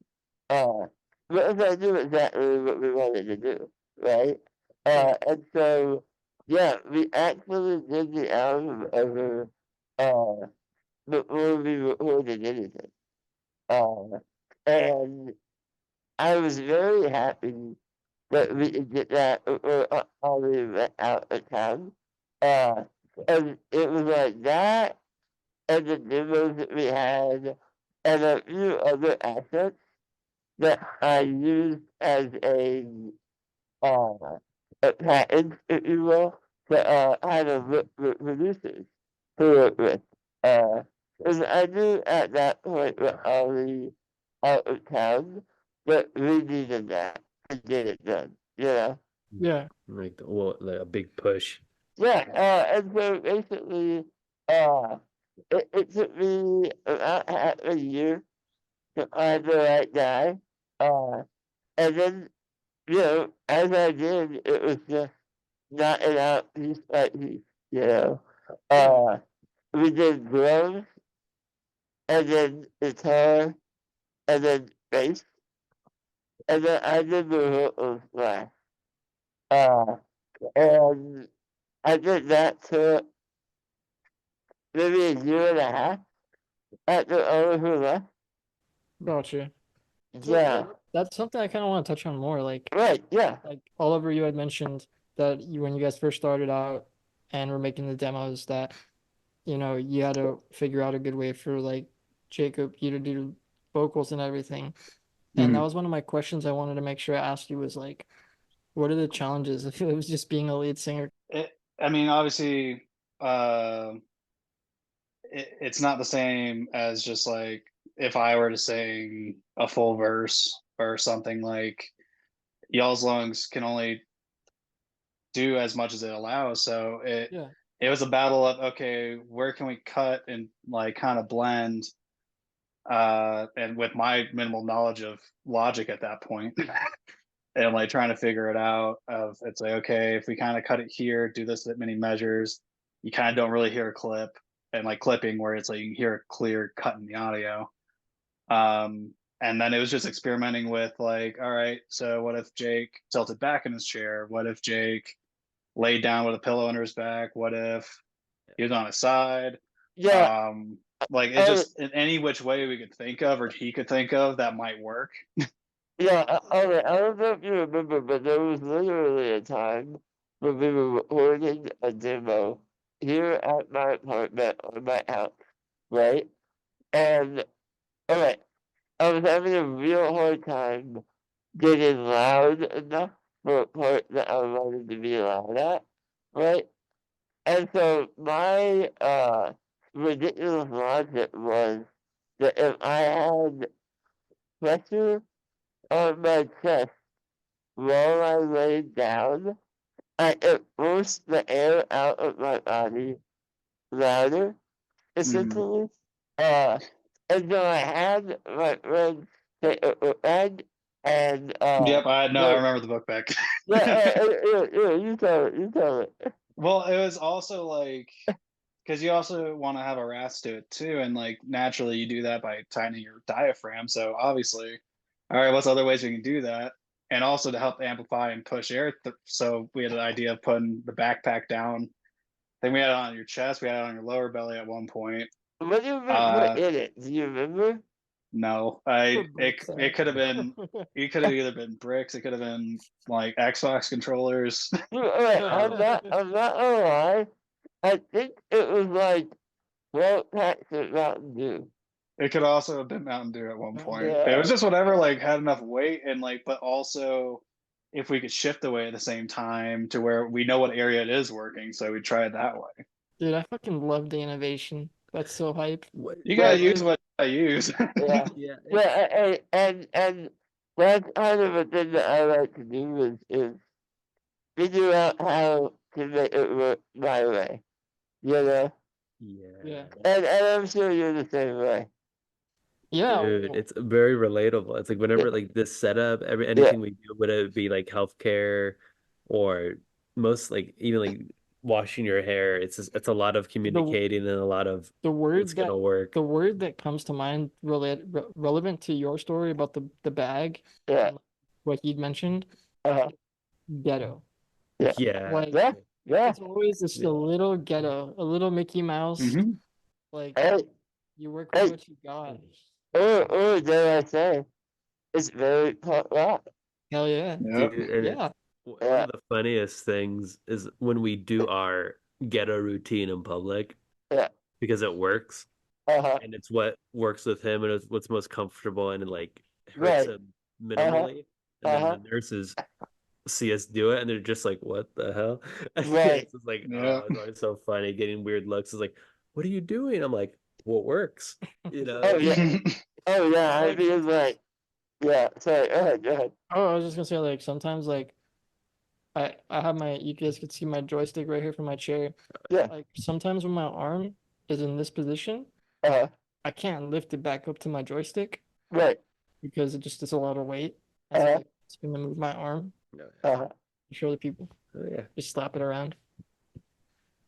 Because I knew exactly what we wanted to do, right? And so, yeah, we actually did the album over before we recorded anything. And I was very happy that we could get that before we went out of town. Uh, and it was like that, and the demos that we had, and a few other assets that I used as uh, a patent, if you will, to kind of look for producers to work with. Because I knew at that point with Ollie out of town that we needed that to get it done, you know? Yeah. Like like a big push. Yeah, and so basically, it took me about half a year to find the right guy. And then, you know, as I did, it was just knocking out piece by piece, you know. We did drums, and then guitar, and then bass, and then I did the vocals last. And I did that for maybe a year and a half after all of her left. Gotcha. So Yeah, that's something I kind of want to touch on more. right, yeah. Like Oliver, you had mentioned that when you guys first started out and were making the demos, that you had to figure out a good way for like Jacob you to do vocals and everything. And that was one of my questions I wanted to make sure I asked you was like, what are the challenges if it was just being a lead singer? I mean, obviously, it's not the same as just like if I were to sing a full verse or something. Like, y'all's lungs can only do as much as it allows. So it was a battle of, okay, where can we cut and like kind of blend, and with my minimal knowledge of Logic at that point, and like trying to figure it out. Of it's like, okay, if we kind of cut it here, do this at many measures, you kind of don't really hear a clip, and like clipping where it's like you can hear a clear cut in the audio. And then it was just experimenting with like, all right, so what if Jake tilted back in his chair? What if Jake laid down with a pillow under his back? What if he was on his side? Yeah. Like it just in any which way we could think of or he could think of that might work. Yeah, I don't know if you remember, but there was literally a time when we were recording a demo here at my apartment on my house, right? And, alright, I was having a real hard time getting loud enough for a part that I wanted to be loud at, right? And so my ridiculous logic was that if I had pressure on my chest while I laid down, I could force the air out of my body louder, essentially. And so I had my friend take a book bag and Yep, I remember the book back. yeah, you tell it. Well, it was also like because you also want to have a rasp to it too, and like naturally you do that by tightening your diaphragm. So obviously, all right, what's other ways we can do that? And also to help amplify and push air. So we had an idea of putting the backpack down. Then we had it on your chest. We had it on your lower belly at one point. What do you put in it? Do you remember? No, it could have been. It could have either been bricks. It could have been like Xbox controllers. I'm not gonna lie. I think it was like 12 packs of Mountain Dew. It could also have been Mountain Dew at one point. Yeah. It was just whatever like had enough weight and like, but also if we could shift the weight at the same time to where we know what area it is working, so we try it that way. Dude, I fucking love the innovation. That's so hype. You gotta use what I use. Yeah. Yeah, and that's kind of a thing that I like to do is figure out how to make it work my way. You know? Yeah. And I'm sure you're the same way. Yeah. Dude, it's very relatable. It's like whenever like this setup, anything we do, whether it be like healthcare or most like even like washing your hair, it's a lot of communicating and a lot of the word what's gonna work. The word that comes to mind relevant to your story about the bag, Yeah. what he'd mentioned, ghetto. Yeah. Like, Yeah. it's always just a little ghetto, a little Mickey Mouse. Like, you work with what you got. Or dare I say, it's very pop rock. Hell yeah. Dude, Yeah. One of the funniest things is when we do our ghetto routine in public. Yeah. Because it works. And it's what works with him and it's what's most comfortable and it like hurts him minimally. And then the nurses see us do it and they're just like, what the hell? Right. It's like, oh, it's always so funny getting weird looks. It's like, what are you doing? I'm like, what works? You know? Oh yeah. I mean, like, yeah. Sorry. Go ahead. Oh, I was just gonna say, like, sometimes, like, I have you guys can see my joystick right here from my chair. Yeah. Like, sometimes when my arm is in this position, I can't lift it back up to my joystick. Right. Because it's a lot of weight. Like, it's gonna move my arm. Show the people. Oh yeah. Just slap it around.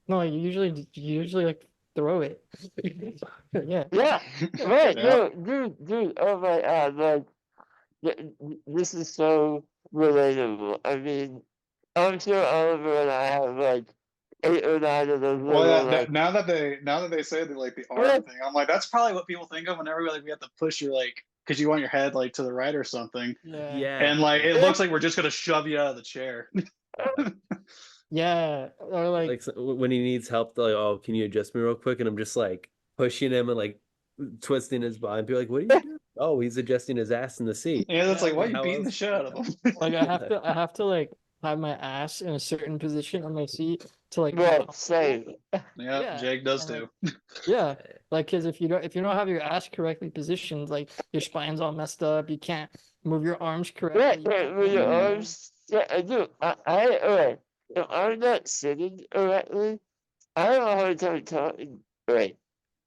No, you usually like throw it. Yeah. Yeah. Right. No, dude. Oh my God. Like, this is so relatable. I mean, I'm sure Oliver and I have like 8 or 9 of those. Well, yeah, now that they say that like the arm thing, I'm like, that's probably what people think of whenever like we have to push your like because you want your head like to the right or something. Yeah. And like it looks like we're just gonna shove you out of the chair. Yeah. Or like when he needs help, they're like, oh, can you adjust me real quick? And I'm just like pushing him and like twisting his body. And be like, what are you doing? Oh, he's adjusting his ass in the seat. Yeah, that's like, why are you beating the shit out of him? Like I have to like have my ass in a certain position on my seat to like. Same. Yeah, Jake does too. Yeah, like because if you don't have your ass correctly positioned, like your spine's all messed up, you can't move your arms correctly. Right, move your arms. Yeah, I do. Alright. If I'm not sitting correctly, I have a hard time talking. Right.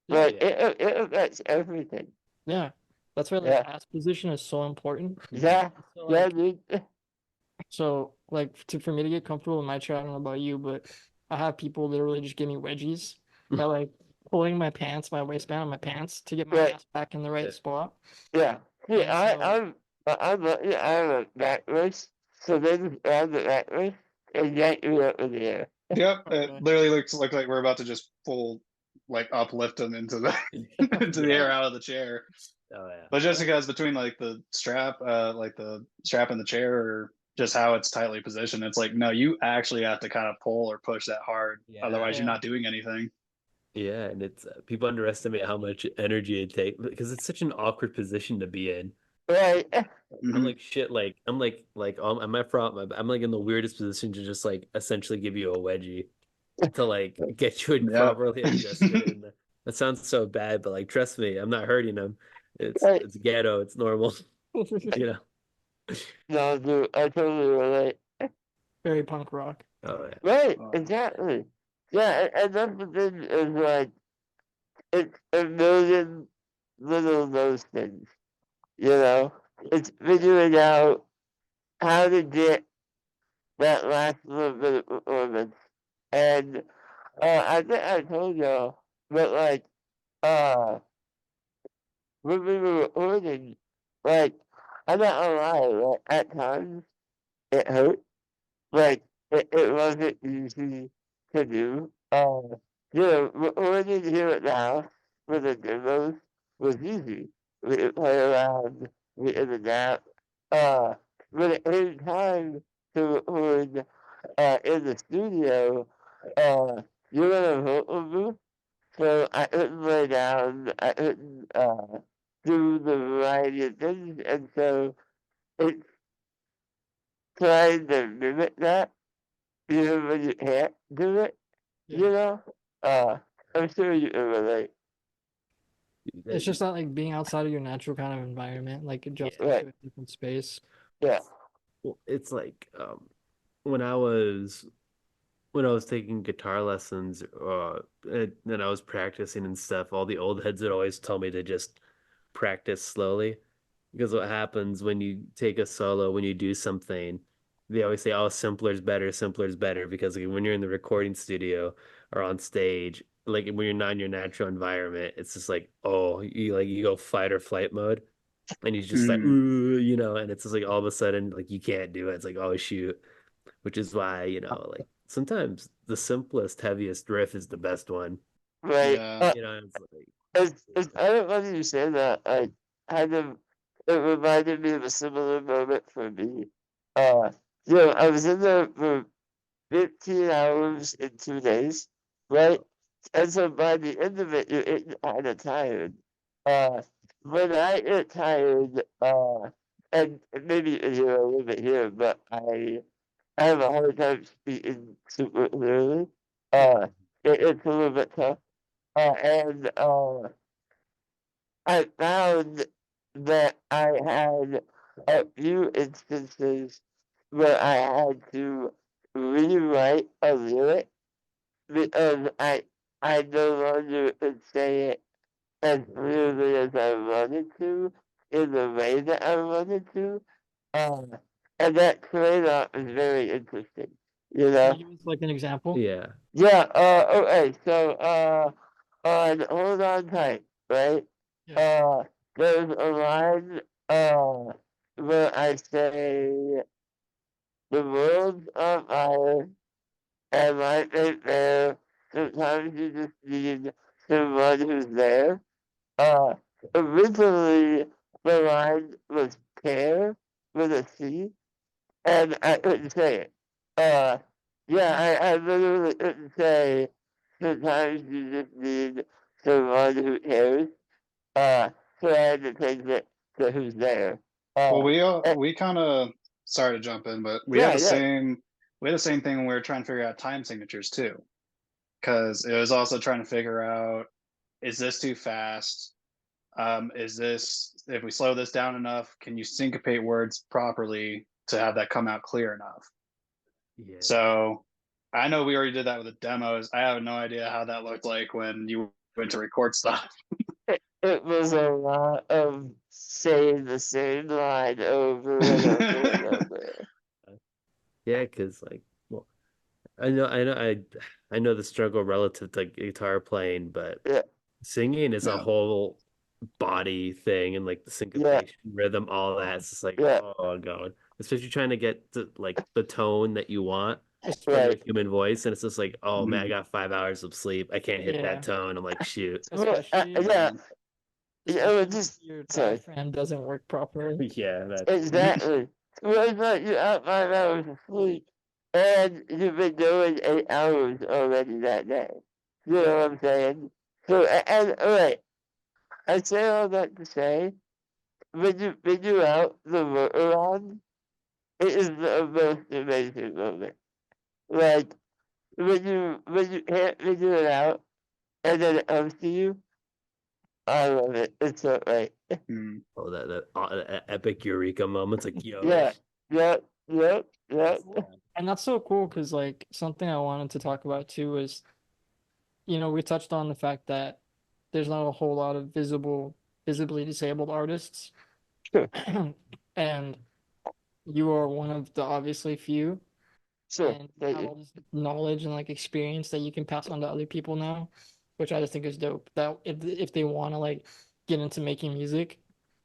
Like it affects everything. Yeah, that's why the ass position is so important. Yeah, So, like, dude. So like for me to get comfortable in my chair, I don't know about you, but I have people literally just give me wedgies by like pulling my pants, my waistband on my pants to get my Right. ass back in the right Yeah. spot. Yeah. See, And so I have a back race, so they just grab the back race and yank me up in the air. Yep, it Okay. literally looks like we're about to just full like uplift him into the into the air out of the chair. Oh yeah. But just because between like the strap and the chair, or just how it's tightly positioned, it's like no, you actually have to kind of pull or push that hard, Yeah. otherwise you're Yeah. not doing anything. Yeah, and it's people underestimate how much energy it takes because it's such an awkward position to be in. Right. I'm Mhm. like shit, I'm at front, I'm like in the weirdest position to just like essentially give you a wedgie to like get you Yep. properly adjusted in there. That sounds so bad, but like trust me, I'm not hurting them. Right. It's ghetto, it's normal, you know. No, dude, I totally relate. Very punk rock. Oh yeah. Right, Um, exactly. Yeah, and that's the thing is like it's a million little those things, you know? It's figuring out how to get that last little bit of performance. And I think I told y'all, but like uh when we were recording, like I'm not gonna lie, like at times it hurt. Like it wasn't easy to do. Recording here at the house for the demos was easy. We could play around, we could adapt. Uh, when it came time to record in the studio, you're in a vocal booth, so I couldn't lay down, I couldn't do the variety of things, and so it's trying to mimic that even when you can't do it, you Yeah. know? Uh, I'm sure you can relate. It's just not like being outside of your natural kind of environment, like adjusting Right. to a different space. Yeah. Well, it's like when I was when I was taking guitar lessons, and I was practicing and stuff, all the old heads would always tell me to just practice slowly. Because what happens when you take a solo, when you do something, they always say, "Oh, simpler is better." Because like, when you're in the recording studio or on stage, like when you're not in your natural environment, it's just like, oh, you go fight or flight mode, and you just like, mm, ooh, and it's just like all of a sudden, like you can't do it. It's like, oh shoot, which is why, like sometimes the simplest, heaviest riff is the best one. Right. yeah. It's like, I don't know if you say that. I kind of, it reminded me of a similar moment for me. Uh, I was in there for 15 hours in 2 days, right? And so by the end of it, you're getting kind of tired. Uh, when I get tired, and maybe you can hear a little bit here, but I have a hard time speaking super clearly. Uh, it's a little bit tough. And I found that I had a few instances where I had to rewrite a lyric because I no longer could say it as clearly as I wanted to in the way that I wanted to. Um, and that trade-off is very interesting, you Can know? you give us like an example? yeah. Yeah, okay, so, on Hold On Tight, right? Yeah. Uh, there's a line, where I say, the world's on fire, and life ain't fair, sometimes you just need someone who's there. Uh, Originally, the line was care with a C, and I couldn't say it. Uh, yeah, I literally couldn't say sometimes you just need someone who cares. Uh, so I had to change it to who's there. Well, Eh, we kind of, sorry to jump in, but yeah, yeah, we had the same thing when we were trying to figure out time signatures too, because it was also trying to figure out, is this too fast? Is this, if we slow this down enough, can you syncopate words properly to have that come out clear enough? Yeah. So I know we already did that with the demos. I have no idea how that looked like when you went to record stuff. it was a lot of saying the same line over and over and over. Yeah, because like, well, I know the struggle relative to guitar playing, but Yeah, singing is a Yeah. whole body thing and like the yeah, syncopation, rhythm, all that. It's just like, yeah, oh God. Especially trying to get to like the tone that you want from right. your human voice. And it's just like, oh man, I Mhm. got 5 hours of sleep. I can't hit that Yeah, tone. I'm like, shoot. Well, especially yeah, yeah, it especially was if just, your sorry. diaphragm doesn't work properly. Yeah, that too. Exactly. Well, it's like you're out 5 hours of sleep, and you've been doing 8 hours already that day. You know what I'm saying? So, and all right, I say all that to say, when you're out the road around, it is the most amazing moment. Like when you can't figure it out, and then it comes to you. I love it. It's so right. Mhm. Oh, that epic eureka moments, like, yo, Yeah. Yep. Yep. Yep. And that's so cool because like something I wanted to talk about too is, we touched on the fact that there's not a whole lot of visibly disabled artists. Sure. And you are one of the obviously few, Sure. and you Thank have you. all this knowledge and like experience that you can pass on to other people now, which I just think is dope. That if they want to like get into making music,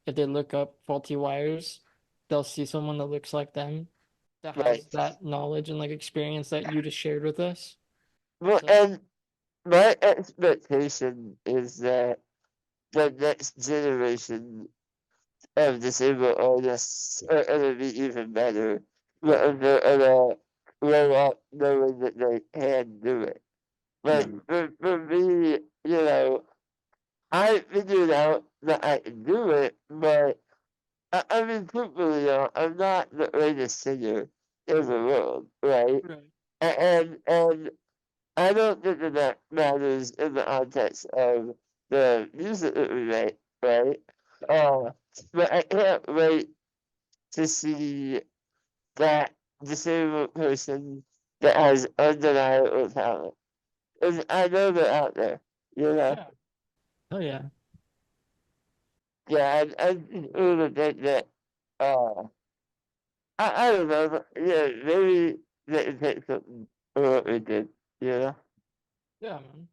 if they look up Faulty Wires, they'll see someone that looks like them, that Right. has that knowledge and like experience that you just shared with us. Well, So and my expectation is that the next generation of disabled artists are gonna be even better, but they're gonna grow up knowing that they can do it. Like Mhm. for me, I figured out that I can do it, but I mean, truthfully, I'm not the greatest singer in the world, right? right. And I don't think that that matters in the context of the music that we make, right? Uh, but I can't wait to see that disabled person that has undeniable talent. And I know they're out there, you know? Yeah. Oh yeah. Yeah, I just really think that, uh, I don't know, but, yeah, maybe they can take something from what we did, you know? Yeah, man.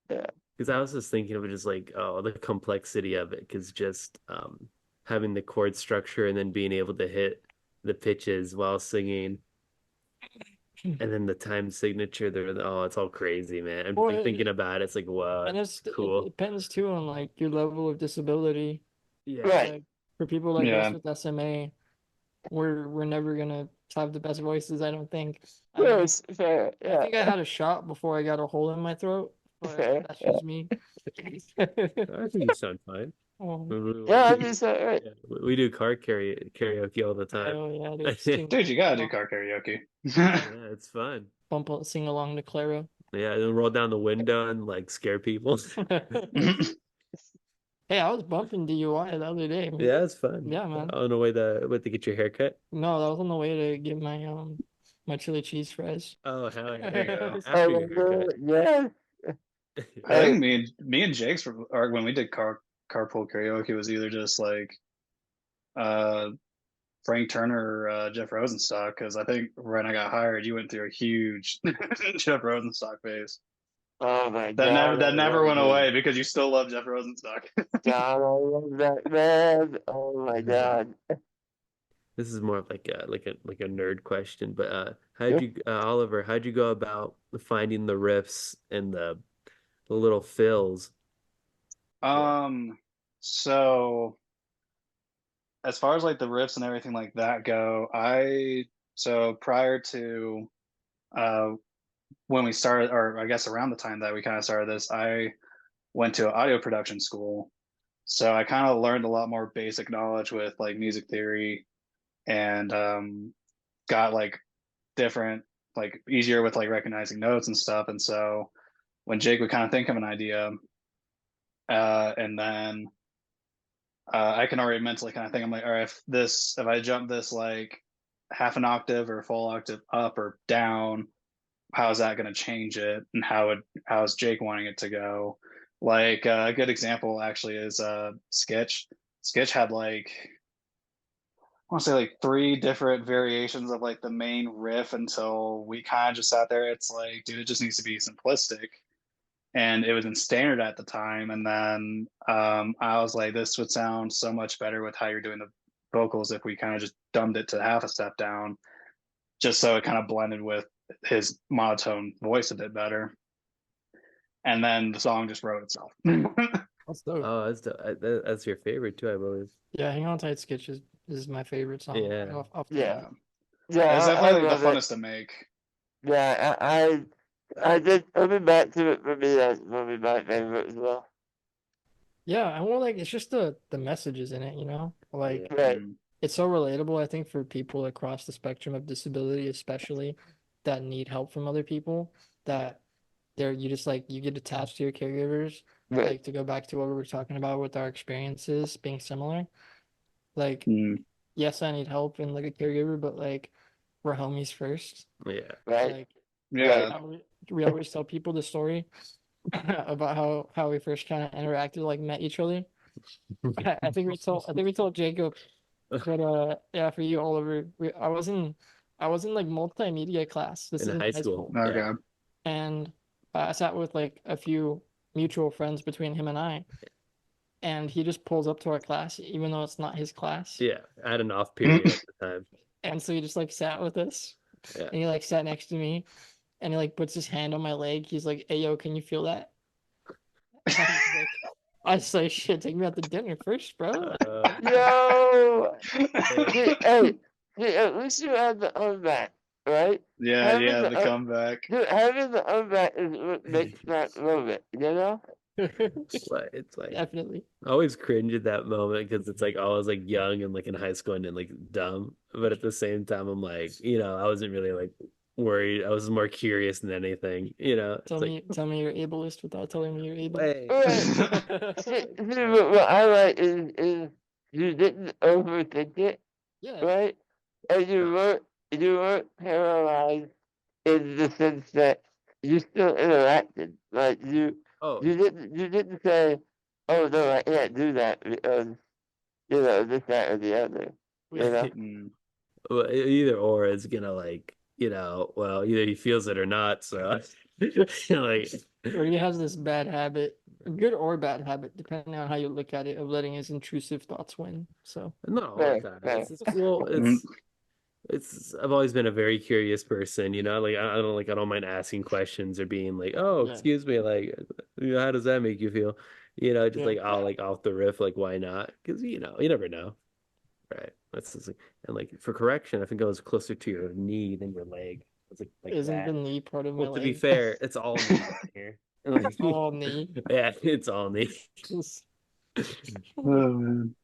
Yeah, because I was just thinking of it as like, oh, the complexity of it, because just having the chord structure and then being able to hit the pitches while singing, and then the time signature there, oh, it's all crazy, man. I'm Well, like thinking about it, it's like, what? and it Cool. depends too on like your level of disability. Yeah. right. Like for people like us Yeah. with SMA, we're never gonna have the best voices, I don't think. I Fair, mean, fair, I yeah, think I had a shot before I got a hole in my throat, but fair, that's yeah. just me. I think you sound fine. Oh, Yeah, I think so, right. Yeah, we do car karaoke all the time. hell yeah, dude. Dude, you gotta do car karaoke. Yeah, it's fun. Bump sing along to Clara. Yeah, and then roll down the window and like scare people. Hey, I was bumping DUI the other day. Yeah, it's fun. Yeah, man. On the way to get your hair cut. No, that was on the way to get my chili cheese fries. Oh, hell yeah. There you go. I After your remember, haircut. yeah. I I, think me and Jake's or when we did carpool karaoke was either just like uh Frank Turner or Jeff Rosenstock, because I think when I got hired, you went through a huge Jeff Rosenstock phase. oh my That never God, I that never love went him. away because you still love Jeff Rosenstock. God, I love that man. Oh my God. This is more of like a nerd question, but how'd you Oliver, how'd you go about finding the riffs and the little fills for So as far as like the riffs and everything like that go, so prior to uh when we started, or I guess around the time that we kind of started this, I went to audio production school. So I kind of learned a lot more basic knowledge with like music theory, and got like different, like easier with like recognizing notes and stuff. And so when Jake would kind of think of an idea, and then I can already mentally kind of think, I'm like, all right, if I jump this like half an octave or a full octave up or down, how's that going to change it, and how's Jake wanting it to go? Like a good example actually is Sketch. Sketch had like want to say like 3 different variations of like the main riff until we kind of just sat there. It's like, dude, it just needs to be simplistic. And it was in standard at the time. And then I was like, this would sound so much better with how you're doing the vocals if we kind of just dumbed it to half a step down, just so it kind of blended with his monotone voice a bit better. And then the song just wrote itself. That's dope. Oh, that's your favorite too, I believe. Yeah, Hang On Tight Sketch is my favorite song. Yeah. Off the Yeah. bat. Yeah, It's I definitely the love it. funnest to make. Yeah, I did coming back to it for me. That's probably my favorite as well. Yeah, and well, like it's just the messages in it, you know? Like Right. it's so relatable, I think, for people across the spectrum of disability, especially that need help from other people, that you just like you get attached to your caregivers. Right. Like to go back to what we were talking about with our experiences being similar. Like, Mm. yes, I need help and like a caregiver, but like we're homies first. Yeah. Right. Like Yeah. we always tell people the story about how we first kind of interacted, like met each other. I think we told Jacob, but yeah, for you, Oliver, I was in like multimedia class. This is In in high school. Yeah. Okay. and I sat with like a few mutual friends between him and I, and he just pulls up to our class even though it's not his class. Yeah. I had an off period at the time. And so he just like sat with us, Yeah. and he like sat next to me, and he like puts his hand on my leg. He's like, "Hey yo, can you feel that?" I was like, "Shit, take me out to dinner first, bro." Yo. Hey, at least you had the unback, right? Yeah, Having yeah, the the comeback. Dude, having the unback is what makes that moment, you know? It's like Definitely. I always cringe at that moment because it's like I was like young and like in high school and like dumb, but at the same time I'm like, I wasn't really like worried. I was more curious than anything, Tell me you're ableist without telling me you're able. Wait. Right. See, what I like is you didn't overthink it, Yeah. right? And you weren't paralyzed in the sense that you still interacted. Like you didn't say, "Oh no, I can't do that because this, that, or the other." You know? Mm. Well, either or is gonna like, well, either he feels it or not. So like, Or he has this bad habit, good or bad habit, depending on how you look at it, of letting his intrusive thoughts win. So not all the time. I've always been a very curious person, like I don't mind asking questions or being like, oh, Yeah. excuse me, like, how does that make you feel? Just Yeah. like I'll like off the riff, like why not? Because you never know, right? That's just like, and like for correction, I think I was closer to your knee than your leg. It's like isn't that. the knee part of my Well, to leg? be fair, it's all knee right here. Like, All knee. yeah, it's all knee. Oh, man.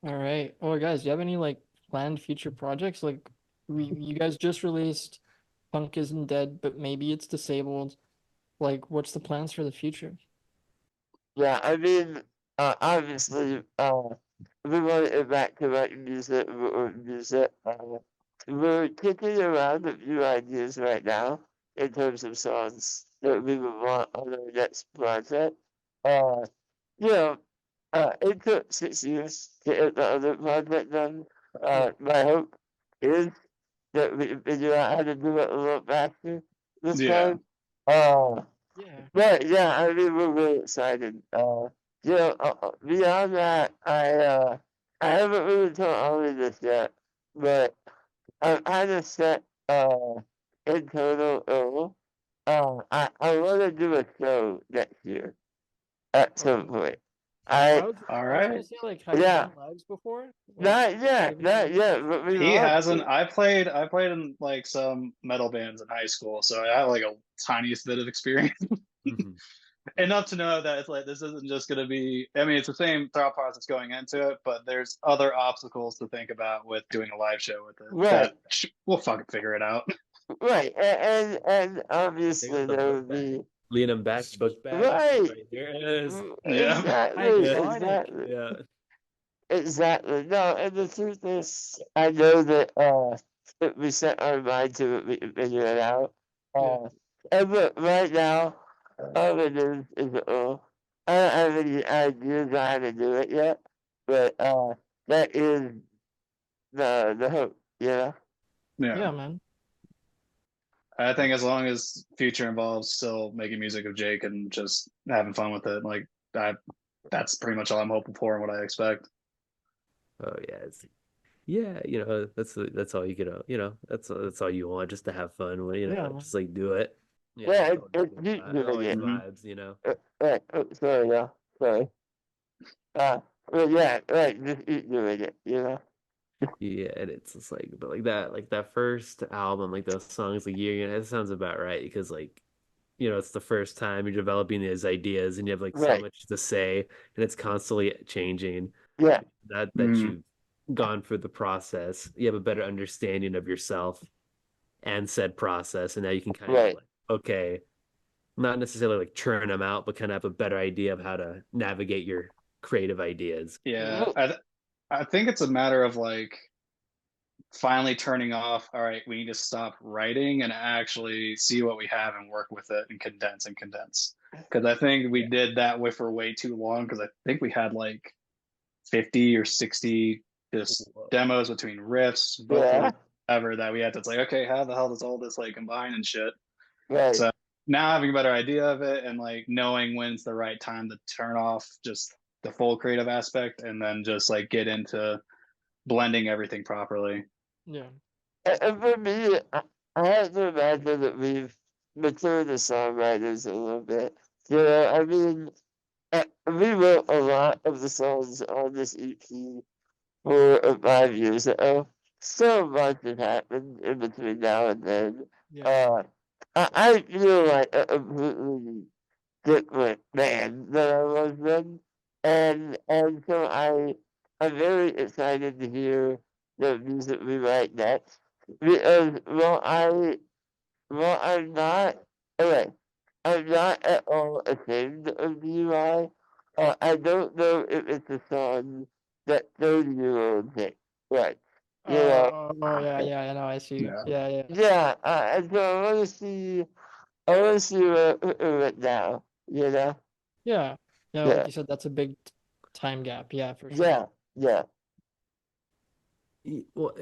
All right. Oh, guys, do you have any like planned future projects? Like, you guys just released Punk Isn't Dead, but maybe it's disabled. Like, what's the plans for the future? Yeah, I mean, obviously, we want to get back to writing music. We're kicking around a few ideas right now in terms of songs that we would want on our next project. It took 6 years to get the other project done. My hope is that we can figure out how to do it a little faster this Yeah. time. Yeah. But yeah, I mean, we're really excited. Beyond that, I haven't really told Ollie this yet, but I've kind of set internal goal. I want to do a show next year at some point. All I was right. gonna say, like, have you Yeah. done lives before? Not yet, but we He want hasn't. to. I played in like some metal bands in high school, so I have like a tiniest bit of experience. Mhm. Enough to know that it's like this isn't just going to be. I mean, it's the same thought process going into it, but there's other obstacles to think about with doing a live show with it. Right. We'll fucking figure it out. Right, and obviously the there book would be Lean him back, book back. Right. There it is. Yeah. exactly, Iconic. exactly. Yeah. Exactly. No, and the truth is, I know that if we set our mind to it, we can figure it out. And look, right now, all it is I don't have any ideas on how to do it yet, but that is the hook, Yeah. Yeah, man. I think as long as Future involves still making music of Jake and just having fun with it, like that's pretty much all I'm hoping for and what I expect. Oh yeah, that's all you can that's all you want, just to have fun with, Yeah, man. just like do it. Yeah, It always it. vibes. Right, oh, sorry, yeah, sorry. Well, yeah, right, just keep doing it, Yeah, and it's just like, but like that first album, like those songs, like that sounds about right because like, it's the first time you're developing these ideas and you have like so Right, much to say and it's constantly changing. yeah, That you've gone through the process, you have a better understanding of yourself and said process, and now you can kind of right, like, okay, not necessarily like churn them out, but kind of have a better idea of how to navigate your creative ideas. Yeah, I think it's a matter of like finally turning off, all right, we need to stop writing and actually see what we have and work with it and condense. Because I think we did that way for way too long because I think we had like 50 or 60 just demos between riffs, vocals, whatever that we had to, it's like, okay, how the hell does all this like combine and shit? right. So now having a better idea of it and like knowing when's the right time to turn off just the full creative aspect and then just like get into blending everything properly. Yeah. And for me, I have to imagine that we've matured the songwriters a little bit. I mean, we wrote a lot of the songs on this EP 4 or 5 years ago. So much has happened in between now and then. Yeah. I feel like a completely different man than I was then. And so I'm very excited to hear the music we write next. Because I'm not okay, I'm not at all ashamed of DUI. I don't know if it's a song that 30-year-olds hit. Right. Yeah, I know, I see. Yeah. Yeah, and so I wanna see what now, Yeah. Yeah, like Yeah, you said, that's a big time gap. Yeah, for sure. yeah. Well,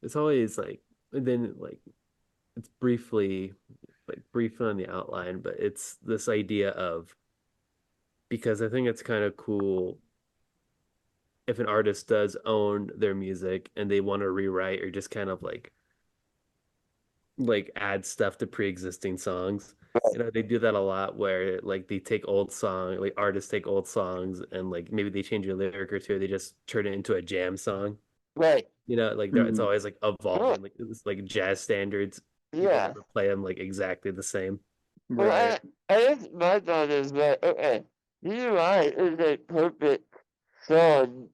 it's always like, and then like it's briefly on the outline, but it's this idea of, because I think it's kind of cool if an artist does own their music and they want to rewrite or just kind of like add stuff to pre-existing songs. They do that a lot where like they take old song, like artists take old songs and like maybe they change a lyric or two, they just turn it into a jam song. Right. Like it's always like evolving, like it's like jazz standards. People Yeah. never play them like exactly the same. Well, Right. I guess my thought is that okay, DUI is a perfect song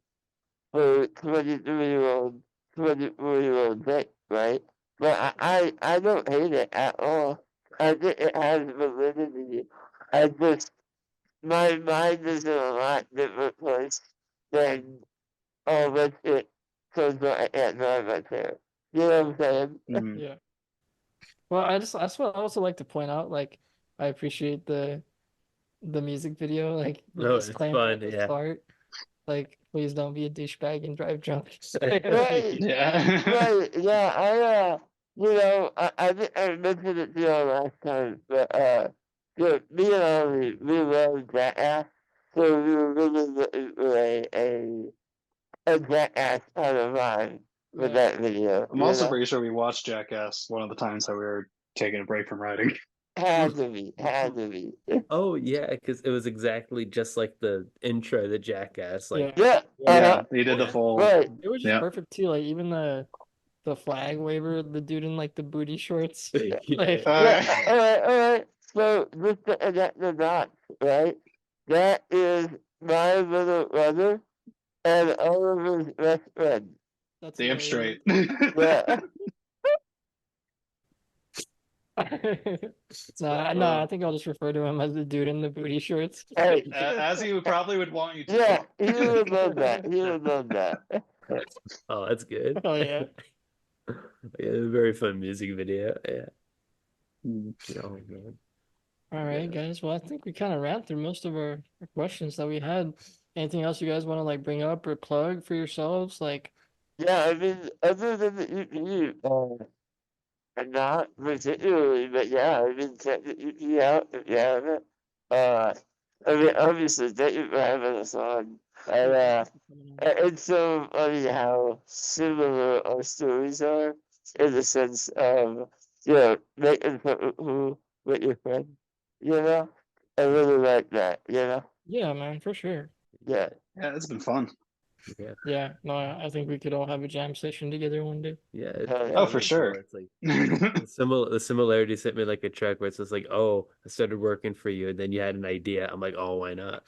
for 23-year-old, 24-year-old Dick, right? But I don't hate it at all. I think it has validity. I just, my mind is in a lot different place than, oh, let's get so I can't drive my chair. You know what I'm saying? Yeah. Well, that's what I also like to point out. Like, I appreciate the music video, like the No, it's disclaimer fun, at the yeah. start. Like, please don't be a douchebag and drive drunk. Right. Yeah. Right, yeah, I think I mentioned it to you last time, but, me and Ollie, we love Jackass, so we were really looking for a Jackass kind of vibe with that video, I'm also pretty sure we watched Jackass one of the times that we were taking a break from writing. Had to be. Oh yeah, because it was exactly just like the intro to Jackass. Like Yeah, Yeah, he did the full. right. It was just perfect too. Like even the flag waver, the dude in like the booty shorts. Like, Alright. So, just to connect the dots, right? That is my little brother and Oliver's best friend. that's Damn hilarious. straight. Yeah. No, I think I'll just refer to him as the dude in the booty shorts. Hey, As he probably would want you to. yeah, he would love that. oh, that's good. Oh yeah. Yeah, very fun music video. Yeah. Oh man. All right, guys. Well, I think we kind of ran through most of our questions that we had. Anything else you guys want to like bring up or plug for yourselves? Like Yeah, I mean, other than the EP, not particularly, but yeah, I mean, check the EP out if you haven't. I mean, obviously, thank you for having us on. And, it's so funny how similar our stories are in the sense of, making fun who with your friend, you know? I really like that, you know? Yeah, man, for sure. Yeah. Yeah, it's been fun. Yeah. Yeah, no, I think we could all have a jam session together one day. Yeah. Oh, for sure. It's like the similarities hit me like a truck where it's just like, oh, I started working for you, and then you had an idea. I'm like, oh, why not?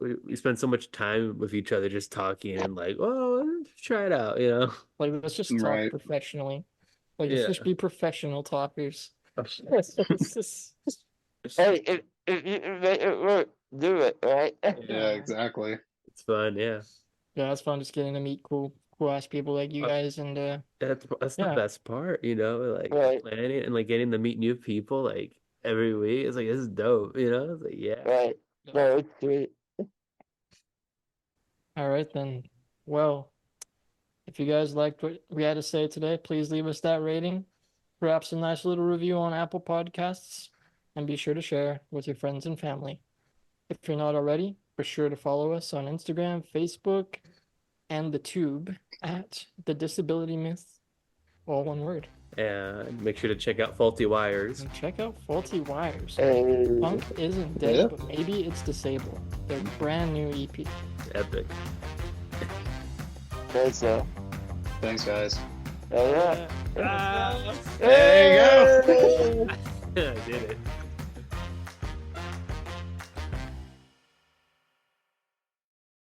We spend so much time with each other just talking and like, oh, let's try it out, you know? Like, let's just talk Right. professionally. Like, let's Yeah. just be professional talkers. It's just- Hey, if you can make it work, do it, right? Yeah, exactly. It's fun, yeah. yeah, it's fun just getting to meet cool ass people like you guys, and That's the Yeah. best part, you know, like Right. planning and like getting to meet new people like every week. It's like this is dope, you know? It's like yeah. Right. No, it's sweet. all right then. Well, if you guys liked what we had to say today, please leave us that rating, perhaps a nice little review on Apple Podcasts, and be sure to share with your friends and family. If you're not already, be sure to follow us on Instagram, Facebook, and the Tube at The Disability Myth, all one word. And make sure to check out Faulty Wires. And check out Faulty Wires. Hey. Punk isn't dead, Yeah. but maybe it's disabled. Their brand new E EP. Epic. That's so. Thanks, guys. Yeah. Ah, There you go. I did it.